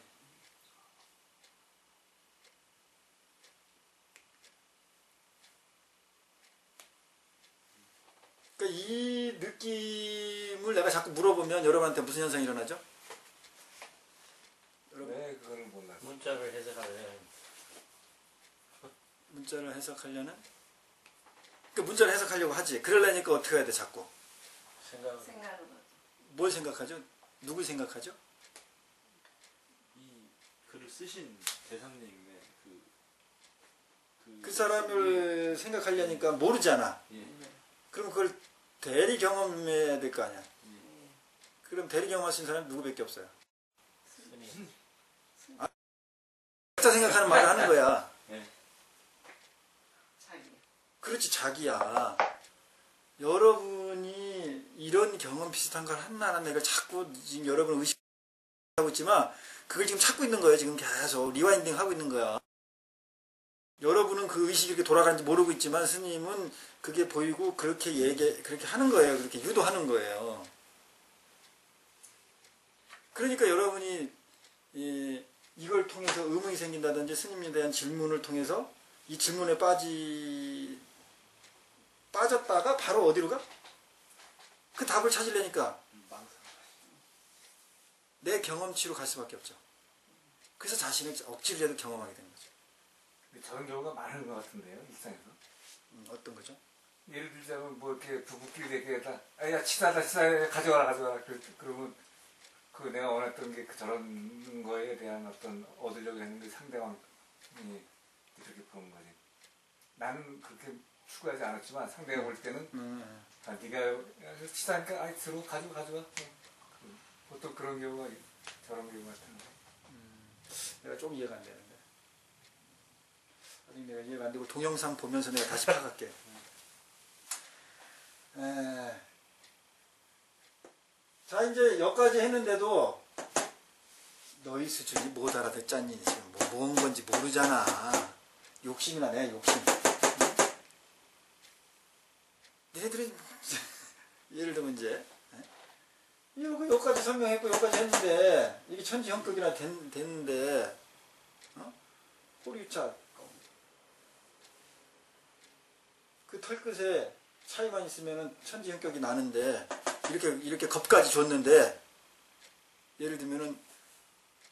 그러니까 이 느낌을 내가 자꾸 물어보면 여러분한테 무슨 현상이 일어나죠? 여러분 왜 그걸 몰랐어? 문자를 해석하려면 문자를 해석하려는? 그 문자를 해석하려고 하지. 그러려니까 어떻게 해야 돼 자꾸? 생각을 생각으로. 뭘 생각하죠? 누굴 생각하죠? 이 글을 쓰신 대상님의 그 사람을 생각하려니까 모르잖아. 예. 그럼 그걸 대리 경험해야 될 거 아니야. 예. 그럼 대리 경험하신 사람이 누구밖에 없어요. 스님 각자 생각하는 말을 하는 거야. 예. 자기. 그렇지 자기야. 여러분이 이런 경험 비슷한 걸 한다는 내가 자꾸 지금 여러분 의식하고 있지만 그걸 지금 찾고 있는 거예요. 지금 계속 리와인딩 하고 있는 거야. 여러분은 그 의식이 이렇게 돌아가는지 모르고 있지만 스님은 그게 보이고 그렇게 그렇게 하는 거예요. 그렇게 유도하는 거예요. 그러니까 여러분이 이걸 통해서 의문이 생긴다든지 스님에 대한 질문을 통해서 이 질문에 빠졌다가 바로 어디로 가? 그 답을 찾으려니까 망상. 내 경험치로 갈 수밖에 없죠. 그래서 자신을 억지로라도 경험하게 되는 거죠. 저런 경우가 많은 것 같은데요, 일상에서. 어떤 거죠? 예를 들자면 뭐 이렇게 부부끼리 얘기하다, 야 치사하다, 가져와라. 그러면 그 내가 원했던 게 저런 거에 대한 어떤 얻으려고 했는데 상대방이 그렇게 보는 거지. 나는 그렇게 추구하지 않았지만 상대가 볼 때는 네가 치사하니까 들어 가져와. 보통 그런 경우가 저런 경우 같은 거. 내가 좀 이해가 안 되는데. 아직 내가 이해가 안 되고 동영상 보면서 내가 다시 파갈게. 자 이제 여기까지 했는데도 너희 수준이 못 알아듣잖니. 지금 뭔 건지 모르잖아. 욕심이나 내 욕심. 얘네들이 예를 들면 이제 여기까지 설명했고 여기까지 했는데 이게 천지형격이나 됐는데 꼬리유착 그 털끝에 차이만 있으면은 천지형격이 나는데 이렇게 겁까지 줬는데 예를 들면은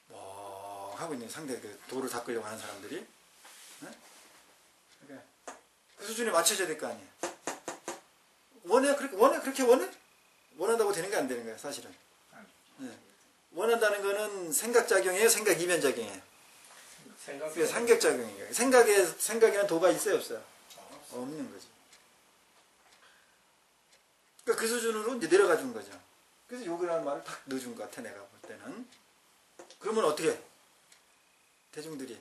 뭐 하고 있는 상대 그 도를 닦으려고 하는 사람들이 그러니까 그 수준에 맞춰져야 될 거 아니에요. 그렇게 원해? 원한다고 되는 게 안 되는 거야 사실은. 원한다는 거는 생각작용이에요, 생각 이면작용이에요. 그게 생각작용이에요. 생각에는 도가 있어요, 없어요? 없는 거지. 그러니까 그 수준으로 이제 내려가 준 거죠. 그래서 욕이라는 말을 탁 넣어준 것 같아, 내가 볼 때는. 그러면 어떻게 해? 대중들이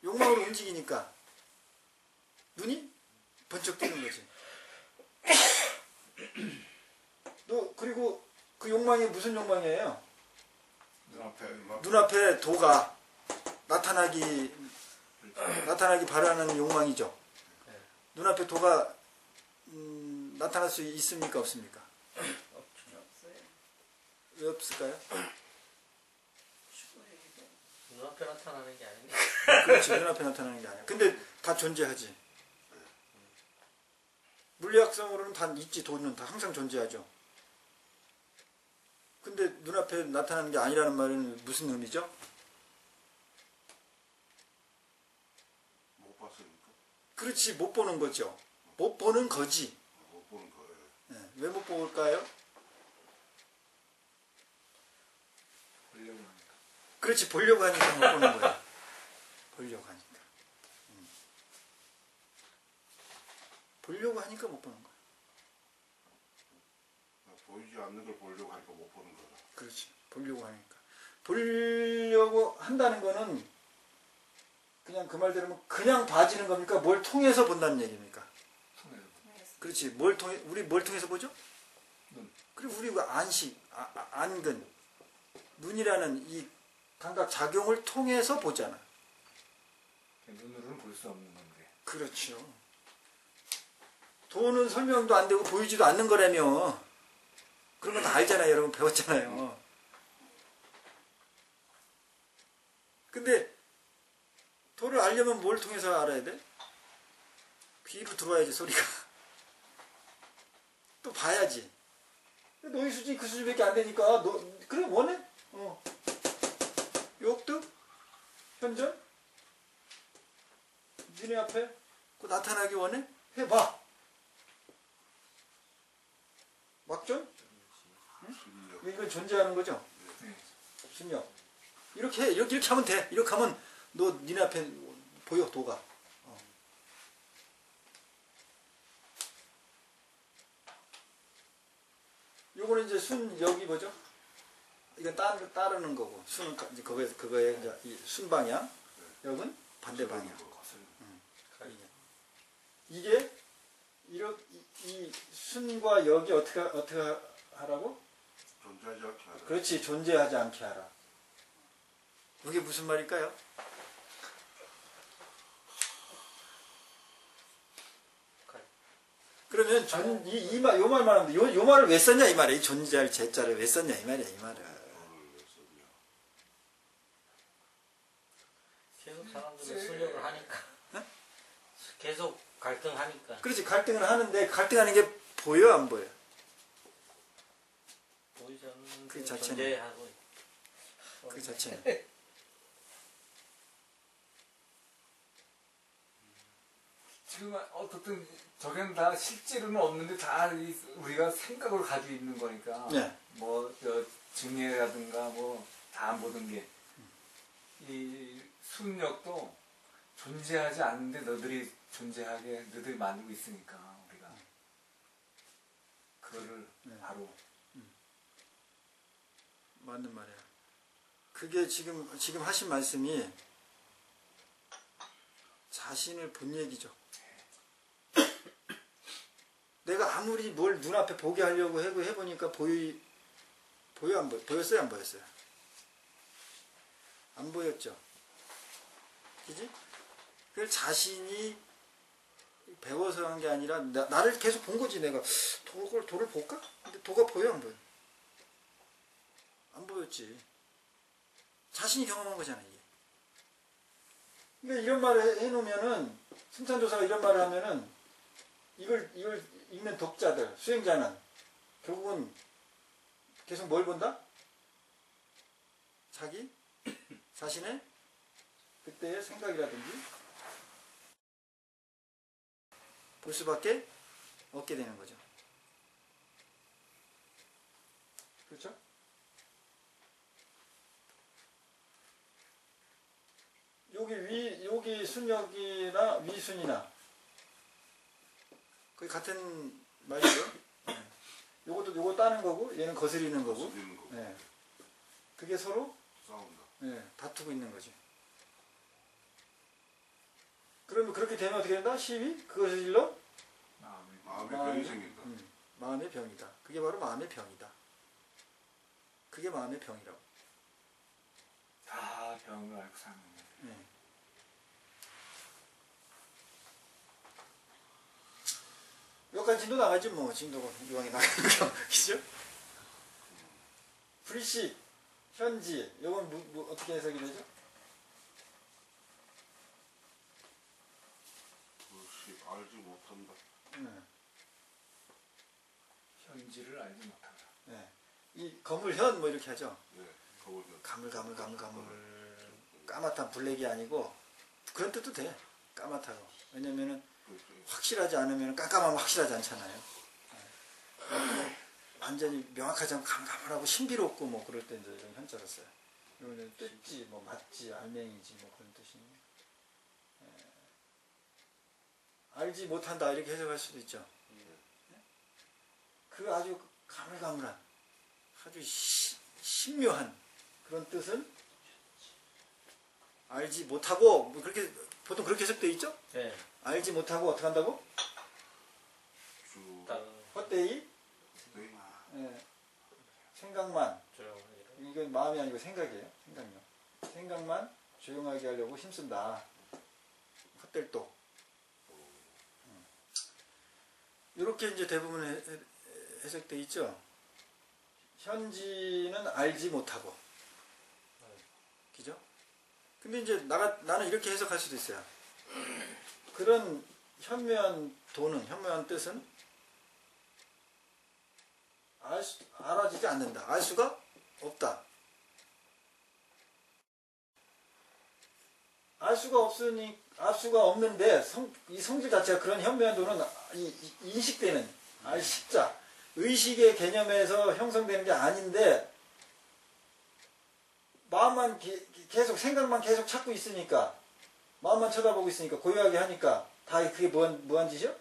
욕망으로 움직이니까 눈이 번쩍 뜨는 거지. 그리고 그 욕망이 무슨 욕망이에요? 눈앞에 도가 나타나기 바라는 욕망이죠. 눈앞에 도가 나타날 수 있습니까? 없습니까? 없어요. 왜 없을까요? 축구해야 돼. 눈앞에 눈앞에 나타나는 게 아니니까. 그렇지, 눈앞에 나타나는 게 아니야. 근데 다 존재하지. 물리학성으로는 다 있지, 돈은 다 항상 존재하죠. 근데 눈앞에 나타나는 게 아니라는 말은 무슨 의미죠? 못 봤으니까. 그렇지, 못 보는 거죠. 못 보는 거지. 못 보는 거예요. 왜 못 볼까요? 보려고 하니까. 그렇지, 보려고 하니까 못 보는 거야. 보려고 하니까. 보려고 하니까 못 보는 거야. 보이지 않는 걸 보려고 하니까 못 보는 거야. 그렇지, 보려고 하니까. 보려고 한다는 거는 그냥 그 말대로 그냥 봐지는 겁니까? 뭘 통해서 본다는 얘기입니까? 통해서. 그렇지, 우리 뭘 통해서 보죠? 눈. 그리고 우리 그 안근, 눈이라는 이 감각 작용을 통해서 보잖아. 눈으로는 볼 수 없는 건데. 그렇죠. 돈은 설명도 안 되고 보이지도 않는 거라며. 그런 건 다 알잖아요. 여러분 배웠잖아요. 근데 돈을 알려면 뭘 통해서 알아야 돼? 귀로 들어와야지 소리가. 또 봐야지. 너희 수준이 그 수준밖에 안 되니까 그래 원해? 욕득? 현전? 니네 앞에 그 나타나기 원해? 해봐. 막전? 이건 존재하는 거죠? 신력. 이렇게 하면 돼. 이렇게 하면 너 니네 앞에 보여, 도가. 요거는 이제 여기 뭐죠? 이건 따르는 거고, 순은 이제 그거에 이제 이 순방향, 여긴 반대 방향. 이게 이 순과 역이 어떻게 하라고? 존재하지 않게 하라. 그렇지, 존재하지 않게 하라. 이게 무슨 말일까요? 그러면 요 말만 하면 돼. 요 말을 왜 썼냐 이 말이야. 이 존재할 제자를 왜 썼냐 이 말이야, 이 말을. 계속 사람들이 순역을 하니까. 계속 갈등하니까. 그렇지, 갈등을 하는데 갈등하는 게 보여 안 보여? 보이지 않는 그 자체는. 존재하고. 그 자체는. 지금 어떻든 저게는 다 실제로는 없는데 다 우리가 생각을 가지고 있는 거니까. 네. 뭐 증례라든가 뭐 다 모든 게 이 순역도 존재하지 않는데 너희들이 존재하게 너희들이 만들고 있으니까 우리가 그거를 바로 맞는 말이야. 그게 지금 하신 말씀이 자신을 본 얘기죠. 내가 아무리 뭘 눈앞에 보게 하려고 해보니까 보여 안 보여? 보였어요 안 보였어요? 안 보였죠. 그지? 그걸 자신이 배워서 한 게 아니라 나를 계속 본 거지. 내가 도를 볼까? 근데 도가 보여 안 보여? 안 보였지. 자신이 경험한 거잖아 이게. 그러니까 이런 말을 해놓으면은 승찬조사가 이런 말을 하면은 이걸 읽는 독자들, 수행자는 결국은 계속 뭘 본다? 자신의 그때의 생각이라든지 볼 수밖에 없게 되는 거죠. 그렇죠? 여기 순역이나 위순이나 거의 같은 말이죠. 요거 따는 거고 얘는 거스리는 거고. 거스리는 거고. 네. 그게 서로 싸운다. 다투고 있는 거지. 그러면 그렇게 되면 어떻게 된다? 시위? 그것을 일러? 마음의 병이 생긴다. 마음의 병이다. 그게 바로 마음의 병이다. 그게 마음의 병이라고. 다 병을 알고 사는 거예요. 네. 여기까지 진도 나가지 뭐. 진도가 이왕에 나가는 거. 그죠? 불식, 현지, 이건 어떻게 해석이 되죠? 알지 못한다. 네. 현지를 알지 못한다. 네. 이 거물현 뭐 이렇게 하죠. 네, 거울견. 가물 까맣다 블랙이 아니고 그런 뜻도 돼. 까맣다고. 왜냐면은 그렇죠. 확실하지 않으면 깜깜하면 확실하지 않잖아요. 네. 완전히 명확하지 않고 감감하고 신비롭고 뭐 그럴 때 이제 이런 현자를 써요. 이거는 뜻지 뭐 맞지 알맹이지 뭐 그런 뜻이니. 알지 못한다 이렇게 해석할 수도 있죠. 그 아주 가물가물한 아주 신묘한 그런 뜻은 알지 못하고 뭐 그렇게 보통 그렇게 해석돼 있죠. 네. 알지 못하고 어떻게 한다고? 주. 딱 헛되이 네. 예, 생각만 조용하게. 이건 마음이 아니고 생각이에요. 생각력. 생각만 조용하게 하려고 힘쓴다. 헛될도. 이렇게 이제 대부분 해석돼 있죠. 현지는 알지 못하고. 그죠? 근데 이제 나는 이렇게 해석할 수도 있어요. 그런 현묘한 도는, 현묘한 뜻은 알아지지 않는다. 알 수가 없다. 알 수가 없는데 이 성질 자체가 그런 현묘한 도는 인식되는 식자 의식의 개념에서 형성되는 게 아닌데 마음만 계속 생각만 계속 찾고 있으니까 마음만 쳐다보고 있으니까 고요하게 하니까 다 그게 뭐한 짓이요?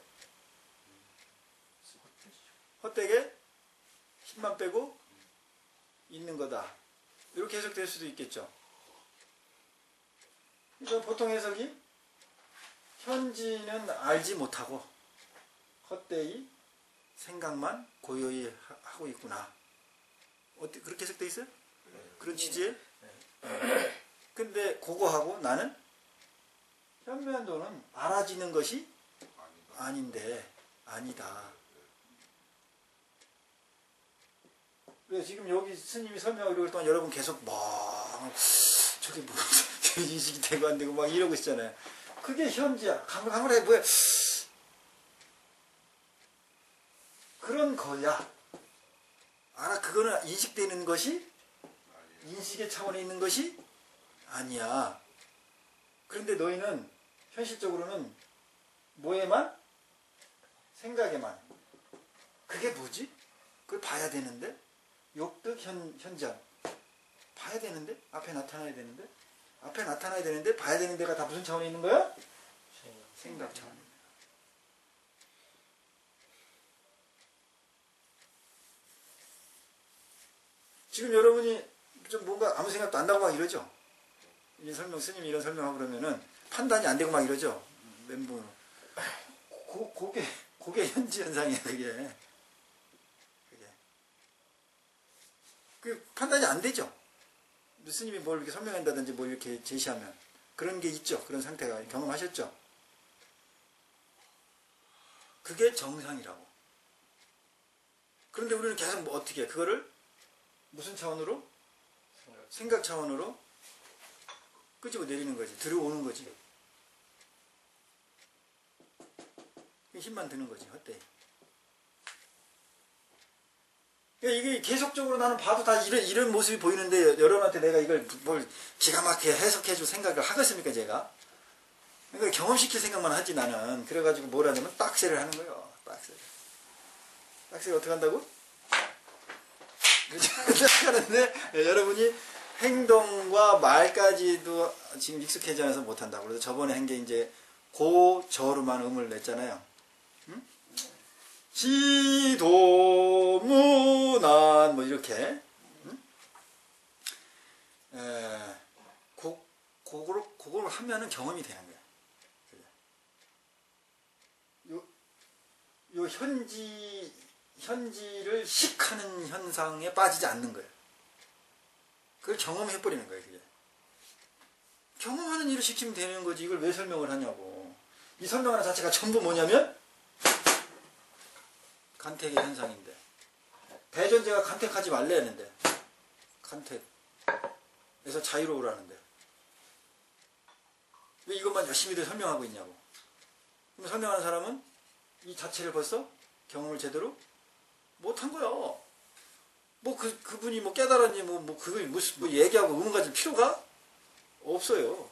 헛되게 힘만 빼고 있는 거다. 이렇게 해석될 수도 있겠죠. 그러니까 보통 해석이 현지는 알지 못하고 헛되이 생각만 고요히 하고 있구나. 어때 그렇게 해석돼 있어요? 그런 취지에? 근데 그거하고 나는 현묘한 도는 알아지는 것이 아닌데 아니다. 그래서 지금 여기 스님이 설명하고 이럴 동안 여러분 계속 막 저게 뭐 인식이 되고 안 되고 막 이러고 있잖아요. 그게 현지야. 가물가물해 뭐야. 그런 거야. 알아 그거는 인식되는 것이 인식의 차원에 있는 것이 아니야. 그런데 너희는 현실적으로는 뭐에만? 생각에만. 그게 뭐지? 그걸 봐야 되는데? 욕득 현장. 봐야 되는데? 앞에 나타나야 되는데? 앞에 나타나야 되는데 봐야 되는 데가 다 무슨 차원에 있는 거야? 생각 차원에 있는 거야. 지금 여러분이 좀 뭔가 아무 생각도 안 나고 막 이러죠? 스님이 이런 설명하고 그러면은 판단이 안 되고 막 이러죠? 멘붕으로. 그게 현지 현상이야, 그게. 그 판단이 안 되죠? 스님이 뭘 이렇게 설명한다든지 뭘 이렇게 제시하면. 그런 게 있죠. 그런 상태가 경험하셨죠? 그게 정상이라고. 그런데 우리는 계속 뭐 어떻게 해? 그거를 무슨 차원으로? 생각 차원으로 끄집어 내리는 거지. 들어오는 거지. 힘만 드는 거지. 헛되이. 그러니까 이게 계속적으로 나는 봐도 다 이런 모습이 보이는데 여러분한테 내가 이걸 뭘 기가 막히게 해석해줄 생각을 하겠습니까, 제가? 그러니까 경험시킬 생각만 하지, 나는. 그래가지고 뭘 하냐면 딱새를 하는 거예요. 딱새를 어떻게 한다고? 그렇게 하는데 여러분이 행동과 말까지도 지금 익숙해지 않아서 못한다고. 그래서 저번에 한 게 이제 고저로만 음을 냈잖아요. 응? 지도무난 뭐 이렇게. 응? 그걸 하면은 경험이 되는 거예요. 요 현지를 식하는 현상에 빠지지 않는 거예요. 그걸 경험해버리는 거예요, 그게. 경험하는 일을 시키면 되는 거지, 이걸 왜 설명을 하냐고. 이 설명하는 자체가 전부 뭐냐면, 간택의 현상인데. 대전제가 간택하지 말래 했는데, 간택에서 자유로우라는데. 왜 이것만 열심히들 설명하고 있냐고. 그럼 설명하는 사람은 이 자체를 벌써 경험을 제대로 못한 거야. 뭐 그분이 뭐 깨달았니 그걸 뭐 얘기하고 의문 가질 필요가 없어요.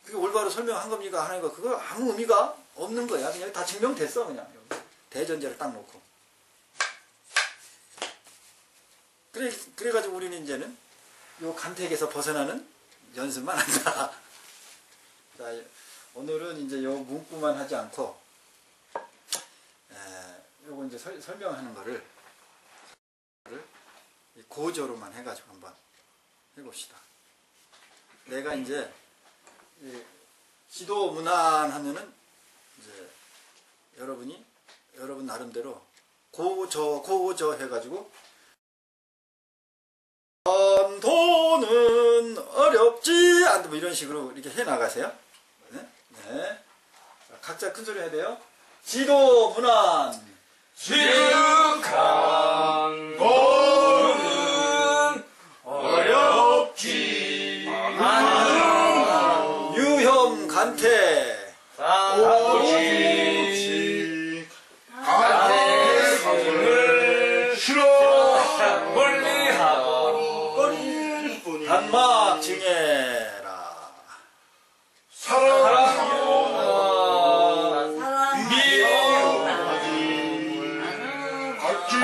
그게 올바로 설명한 겁니까 하는 거 그거 아무 의미가 없는 거야. 그냥 다 증명됐어 그냥 대전제를 딱 놓고. 그래가지고 우리는 이제는 요 간택에서 벗어나는 연습만 한다. 자, 오늘은 이제 요 문구만 하지 않고 요거 이제 설명하는 거를 고저로만 해가지고 한번 해봅시다. 내가 이제 지도 문안 하면은 이제 여러분 나름대로 고저 해가지고 전도는 어렵지 않다 뭐 이런 식으로 이렇게 해 나가세요. 네? 네. 각자 큰 소리 해야 돼요. 지도 문안 지극한 거는 어렵지 않은 유형 간태 오직 간택을 싫어 멀리하고 꺼릴 뿐이 단막 증해라. 사랑하고 사랑 같이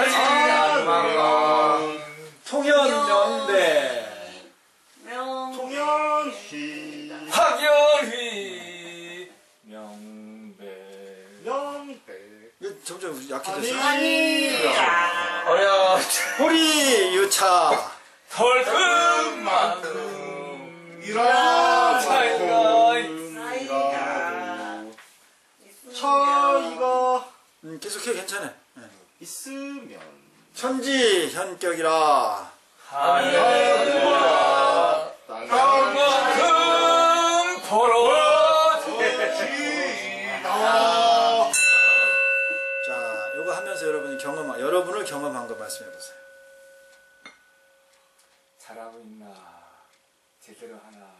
않으면 통연명대 통연히 확연히 명배 명백 점점 약해졌어. 아니야. 어려. 호리 유차 털끝만큼 이라 차이가 차이가 계속해 괜찮아. 네. 있으면 천지 현격이라 하늘보다 땅만큼 벌어지다. 자 요거 하면서 여러분을 경험한 거 말씀해 보세요. 잘하고 있나 제대로 하나.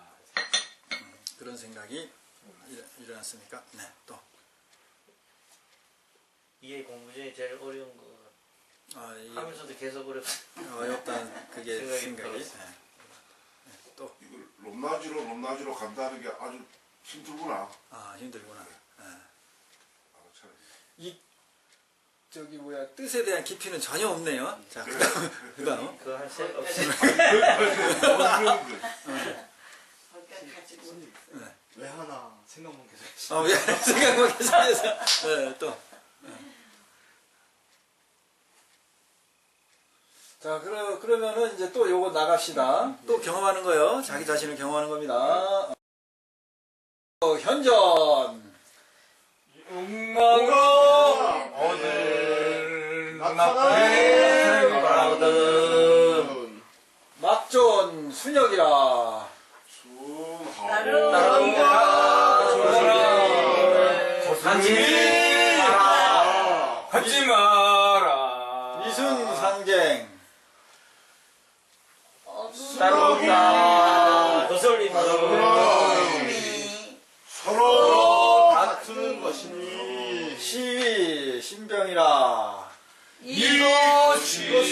그런 생각이 일어났습니까? 네, 또. 이해 공부 중에 제일 어려운 거 이게 하면서도 계속 어렵다는 그게 생각이 생각이. 들었어. 네. 또. 이걸 높낮이로 간다는 게 아주 힘들구나. 힘들구나. 네. 알아차려. 이 뜻에 대한 깊이는 전혀 없네요. 자, 그다음. 그거 할새 없이 왜 하나 생각만 계속 했어. 왜 생각만 계속해서. 네, 또. 자, 그러면은 이제 또 요거 나갑시다. 또 경험하는 거요. 자기 자신을 경험하는 겁니다. 현전. 음악으로 어딜 나타나는 막존 순혁이라. 하지 마라. 이순상쟁. 따라온다. 거슬림 서로 같은 것이니 시위 신병이라. 이것은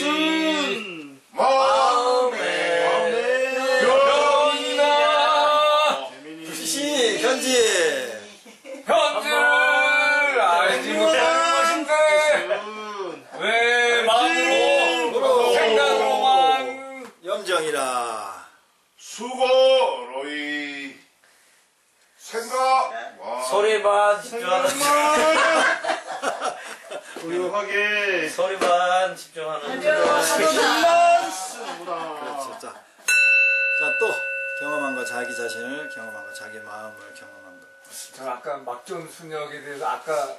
마음에 병이나 시 현지. 현재를 알지 못하는 것인데 왜 마음으로 생각으로만 염정이라. 수고로이 생각 소리만 집중하는 훌륭하게 소리만 집중하는 그렇죠. 자, 또 경험한 거 자기 자신을 경험한 거 자기 마음을 경험한 거. 저 아까 막존 순역에 대해서 아까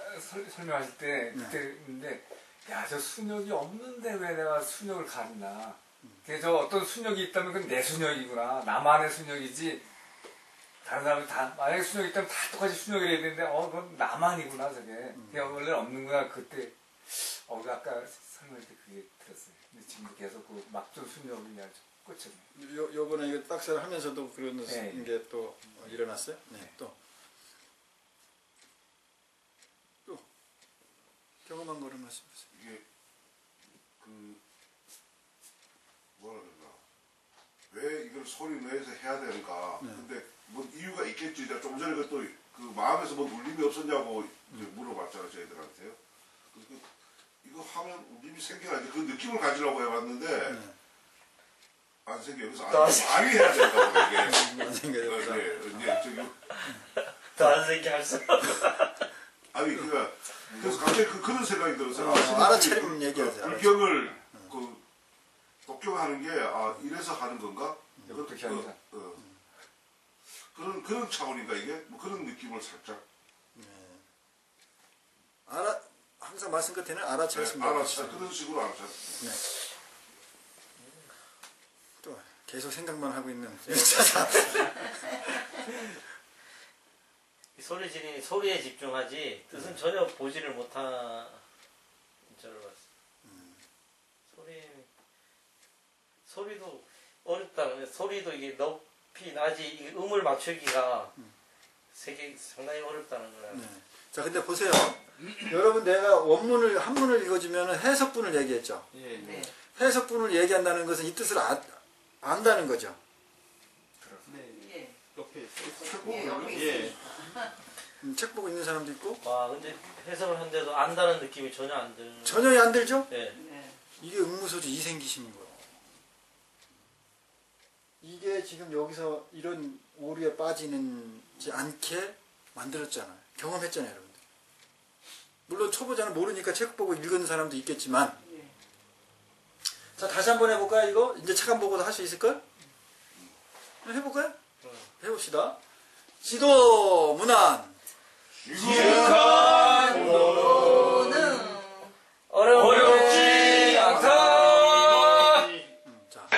설명하실 때 네. 그때 했는데 야 저 순역이 없는데 왜 내가 순역을 가리나. 그래서 어떤 순역이 있다면 그건 내 순역이구나. 나만의 순역이지 다른 사람이 다 만약에 순역이 있다면 다 똑같이 순역을 해야 되는데 그건 나만이구나 저게. 그게 원래 없는구나. 그때 아까 설명할 때 그게 들었어요. 근데 지금도 계속 그 막존 순역이 아주 꽂혔네. 요번에 이거 딱새를 하면서도 그런 네. 게 또 일어났어요? 네, 또. 경험한 거를 말씀하세요. 이게 그 뭐라 그러나 왜 이걸 소리 내서 해야 되는가? 네. 근데 뭐 이유가 있겠지. 제가 좀 전에 또 그 마음에서 뭐 울림이 없었냐고 이제 물어봤잖아요 저희들한테요. 그 이거 하면 울림이 생겨나지 그 느낌을 가지려고 해봤는데 네. 안 생겨. 여기서 많이 해야 된다고 이게. 안 생겨요. 네, 저기 더안 생겨 할 수. 아니 그러니까 그래서 갑자기 그런 생각이 들었어요. 알아차리면 얘기하세요. 불경을 그 독경하는 게 이래서 하는 건가? 어떻게 하는가? 그런 차원인가 이게? 뭐 그런 느낌을 살짝 항상 말씀 끝에는 알아차렸으면 알아차 그런 식으로 알아차렸어요. 네. 또 계속 생각만 하고 있는 소리 지르니 소리에 집중하지 뜻은 전혀 보지를 못한 저를 봤어. 소리도 어렵다. 소리도 이게 높이 낮이 이게 음을 맞추기가 상당히 어렵다는 거야. 네. 자, 근데 보세요. 여러분 내가 원문을 한문을 읽어주면 해석분을 얘기했죠. 예, 네. 해석분을 얘기한다는 것은 이 뜻을 안다는 거죠. 네. 예. 옆에 예, 여기 예. 있습니다. 책 보고 있는 사람도 있고 와 근데 해석을 하는데도 안다는 느낌이 전혀 안 드는. 전혀 안 들죠? 네. 네. 이게 응무소주 이생기심인 거예요. 이게 지금 여기서 이런 오류에 빠지지 않게 만들었잖아요. 경험했잖아요, 여러분들. 물론 초보자는 모르니까 책 보고 읽은 사람도 있겠지만, 예. 자 다시 한번 해볼까요? 이거 이제 책 안 보고도 할 수 있을까요? 해볼까요? 해봅시다. 지도 문안 오는 어렵지 않다. 자,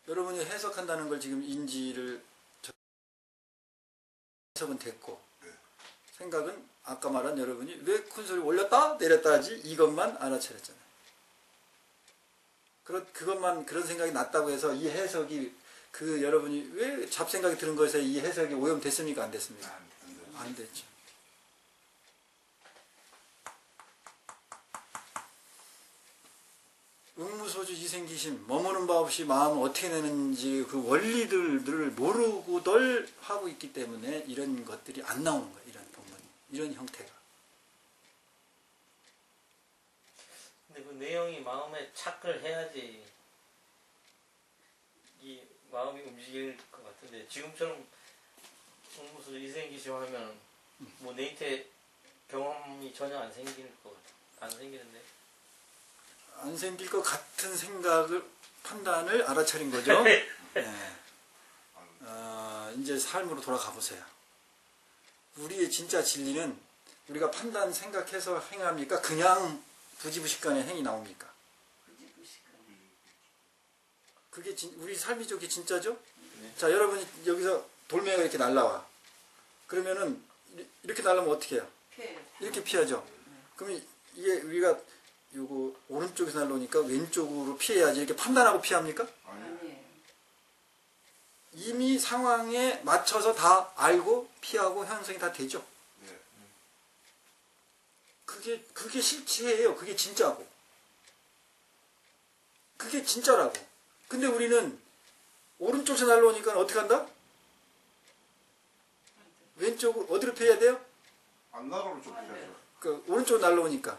여러분이 해석한다는 걸 지금 인지를 해석은 됐고 생각은 아까 말한 여러분이 왜 큰 소리 올렸다 내렸다 하지 이것만 알아차렸잖아요. 그것만 그런 생각이 났다고 해서 이 해석이 그 여러분이 왜 잡생각이 드는 것에 이 해석이 오염됐습니까 안 됐습니까? 안 됐죠. 응무소주 이생기심 머무는 바 없이 마음을 어떻게 내는지 그 원리들을 모르고들 하고 있기 때문에 이런 것들이 안 나오는 거예요. 이런 본문 이런 형태가. 근데 그 내용이 마음에 착을 해야지 이 마음이 움직일 것 같은데 지금처럼 무슨 이생기심 하면 뭐 네이트 경험이 전혀 안 생길 것 같아. 안 생기는데. 안 생길 것 같은 생각을 판단을 알아차린 거죠. 네. 이제 삶으로 돌아가 보세요. 우리의 진짜 진리는 우리가 판단 생각해서 행합니까? 그냥 부지부식간에 행이 나옵니까? 그게 우리 삶이 저게 진짜죠? 자, 여러분이 여기서 돌멩이가 이렇게 날라와. 그러면은 이렇게 날라면 어떻게 해요? 피해요. 이렇게 피하죠. 그러면 이게 우리가 요거 오른쪽에서 날라오니까 왼쪽으로 피해야지 이렇게 판단하고 피합니까? 아니에요. 이미 상황에 맞춰서 다 알고 피하고 형성이 다 되죠. 네. 그게 실체예요. 그게 진짜고. 그게 진짜라고. 근데 우리는 오른쪽에서 날라오니까 어떻게 한다? 왼쪽으로 어디로 피해야 돼요? 안 나가면 좀 피하죠. 그 오른쪽으로 날라오니까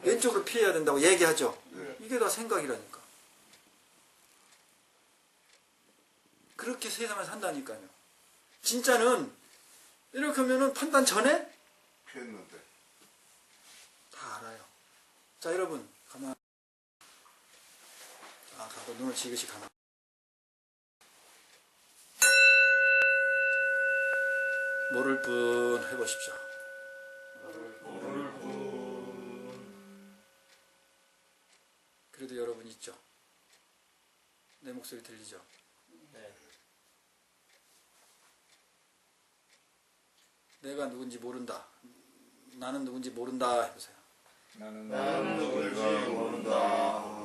왼쪽으로 피해야 된다고 얘기하죠. 네. 이게 다 생각이라니까. 그렇게 세상을 산다니까요. 진짜는 이렇게 하면은 판단 전에 피했는데. 다 알아요. 자, 여러분 가만. 가고 눈을 지그시 감아. 모를 뿐 해보십시오. 그래도 여러분 있죠. 내 목소리 들리죠. 네. 내가 누군지 모른다. 나는 누군지 모른다 해보세요. 나는 누군지 모른다.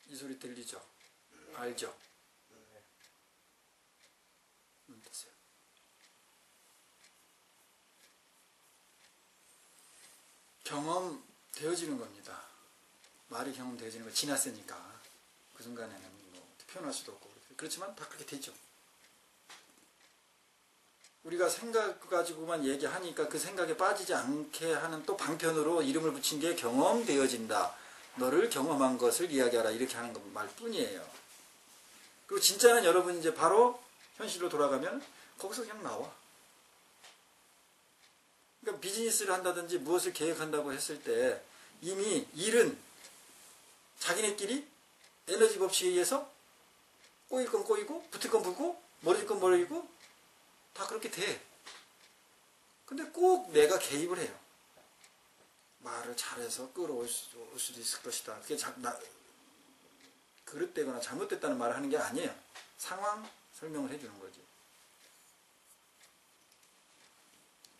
이 소리 들리죠. 알죠. 눈 뜨세요. 경험되어지는 겁니다. 말이 경험되어지는 거 지났으니까 그 순간에는 뭐 표현할 수도 없고 그렇지만 다 그렇게 되죠. 우리가 생각 가지고만 얘기하니까 그 생각에 빠지지 않게 하는 또 방편으로 이름을 붙인 게 경험되어진다. 너를 경험한 것을 이야기하라 이렇게 하는 말뿐이에요. 그리고 진짜는 여러분 이제 바로 현실로 돌아가면 거기서 그냥 나와. 그러니까 비즈니스를 한다든지 무엇을 계획한다고 했을 때 이미 일은 자기네끼리 에너지 법칙에 의해서 꼬일 건 꼬이고 붙을 건 붙고 멀어질 건 멀어지고 다 그렇게 돼. 근데 꼭 내가 개입을 해요. 말을 잘해서 끌어올 수도 있을 것이다. 그게 그릇되거나 잘못됐다는 말을 하는 게 아니에요. 상황 설명을 해주는 거지.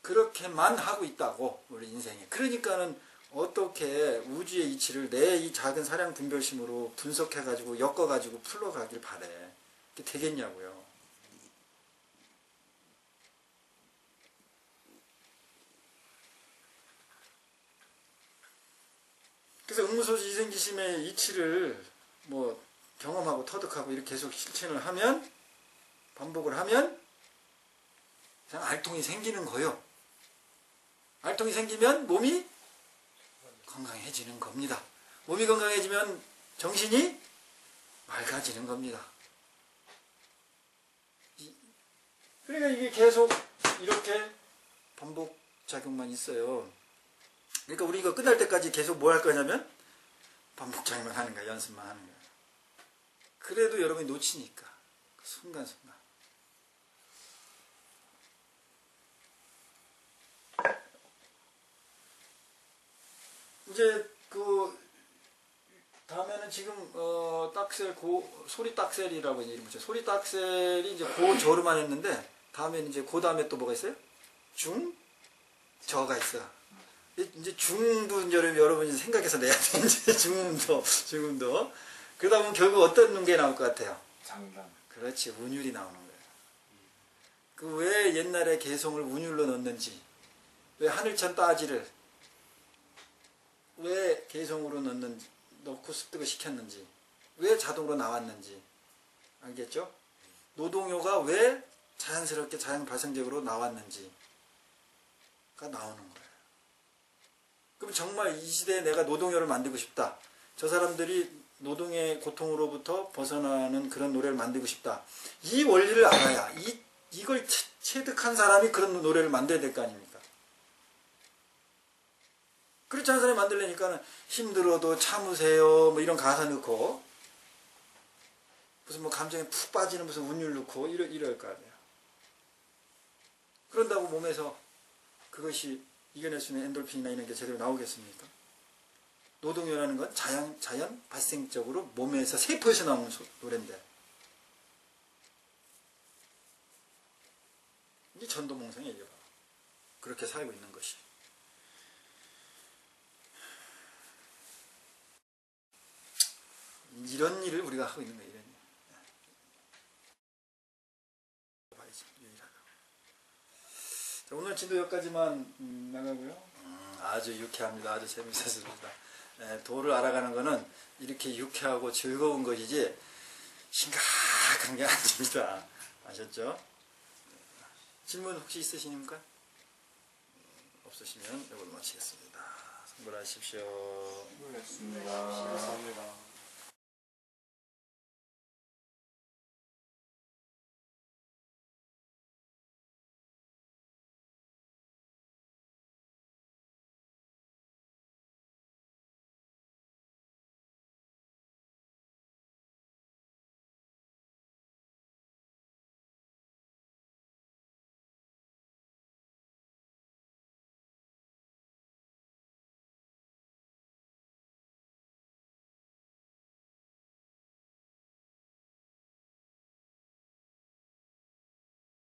그렇게만 하고 있다고 우리 인생에. 그러니까는 어떻게 우주의 이치를 내 이 작은 사량 분별심으로 분석해가지고 엮어가지고 풀러가길 바래. 그게 되겠냐고요. 그래서 응무소지 이생기심의 이치를 뭐 경험하고 터득하고 이렇게 계속 실천을 하면 반복을 하면 그냥 알통이 생기는 거예요. 알통이 생기면 몸이 건강해지는 겁니다. 몸이 건강해지면 정신이 맑아지는 겁니다. 그러니까 이게 계속 이렇게 반복작용만 있어요. 그러니까 우리 이거 끝날 때까지 계속 뭐 할 거냐면 반복작용만 하는 거야. 연습만 하는 거야. 그래도 여러분이 놓치니까 그 순간순간. 이제 그 다음에는 지금 딱셀 소리 딱셀이라고 이제 이름을 붙여. 소리 딱셀이 이제 저로만 했는데 다음에는 이제 그 다음에 또 뭐가 있어요? 저가 있어. 이제 중도 이제 여러분이 생각해서 내야 돼. 이제 중음도. 그러다 보면 결국 어떤 게 나올 것 같아요? 장단. 그렇지, 운율이 나오는 거예요. 그 왜 옛날에 개성을 운율로 넣는지, 왜 하늘천 따지를 왜 개성으로 넣고 습득을 시켰는지, 왜 자동으로 나왔는지 알겠죠? 노동요가 왜 자연스럽게 자연 발생적으로 나왔는지가 나오는 거예요. 그럼 정말 이 시대에 내가 노동요를 만들고 싶다. 저 사람들이 노동의 고통으로부터 벗어나는 그런 노래를 만들고 싶다. 이 원리를 알아야 이걸 체득한 사람이 그런 노래를 만들어야 될 거 아닙니까? 그렇지 않은 사람이 만들려니까는 힘들어도 참으세요 뭐 이런 가사 넣고 무슨 뭐 감정에 푹 빠지는 무슨 운율 넣고 이럴 거 아니에요. 그런다고 몸에서 그것이 이겨낼 수 있는 엔돌핀이나 이런 게 제대로 나오겠습니까? 노동요라는 건 자연 발생적으로 몸에서 세포에서 나오는 노래인데 이게 전도몽상이에요. 그렇게 살고 있는 것이. 이런 일을 우리가 하고 있는 거예요. 이런 일. 자, 오늘 진도 여기까지만 나가고요. 아주 유쾌합니다. 아주 재밌었습니다. 도를 알아가는 거는 이렇게 유쾌하고 즐거운 것이지 심각한 게 아닙니다. 아셨죠? 질문 혹시 있으십니까? 없으시면 이걸로 마치겠습니다. 성불하십시오. 수고하셨습니다. 감사합니다.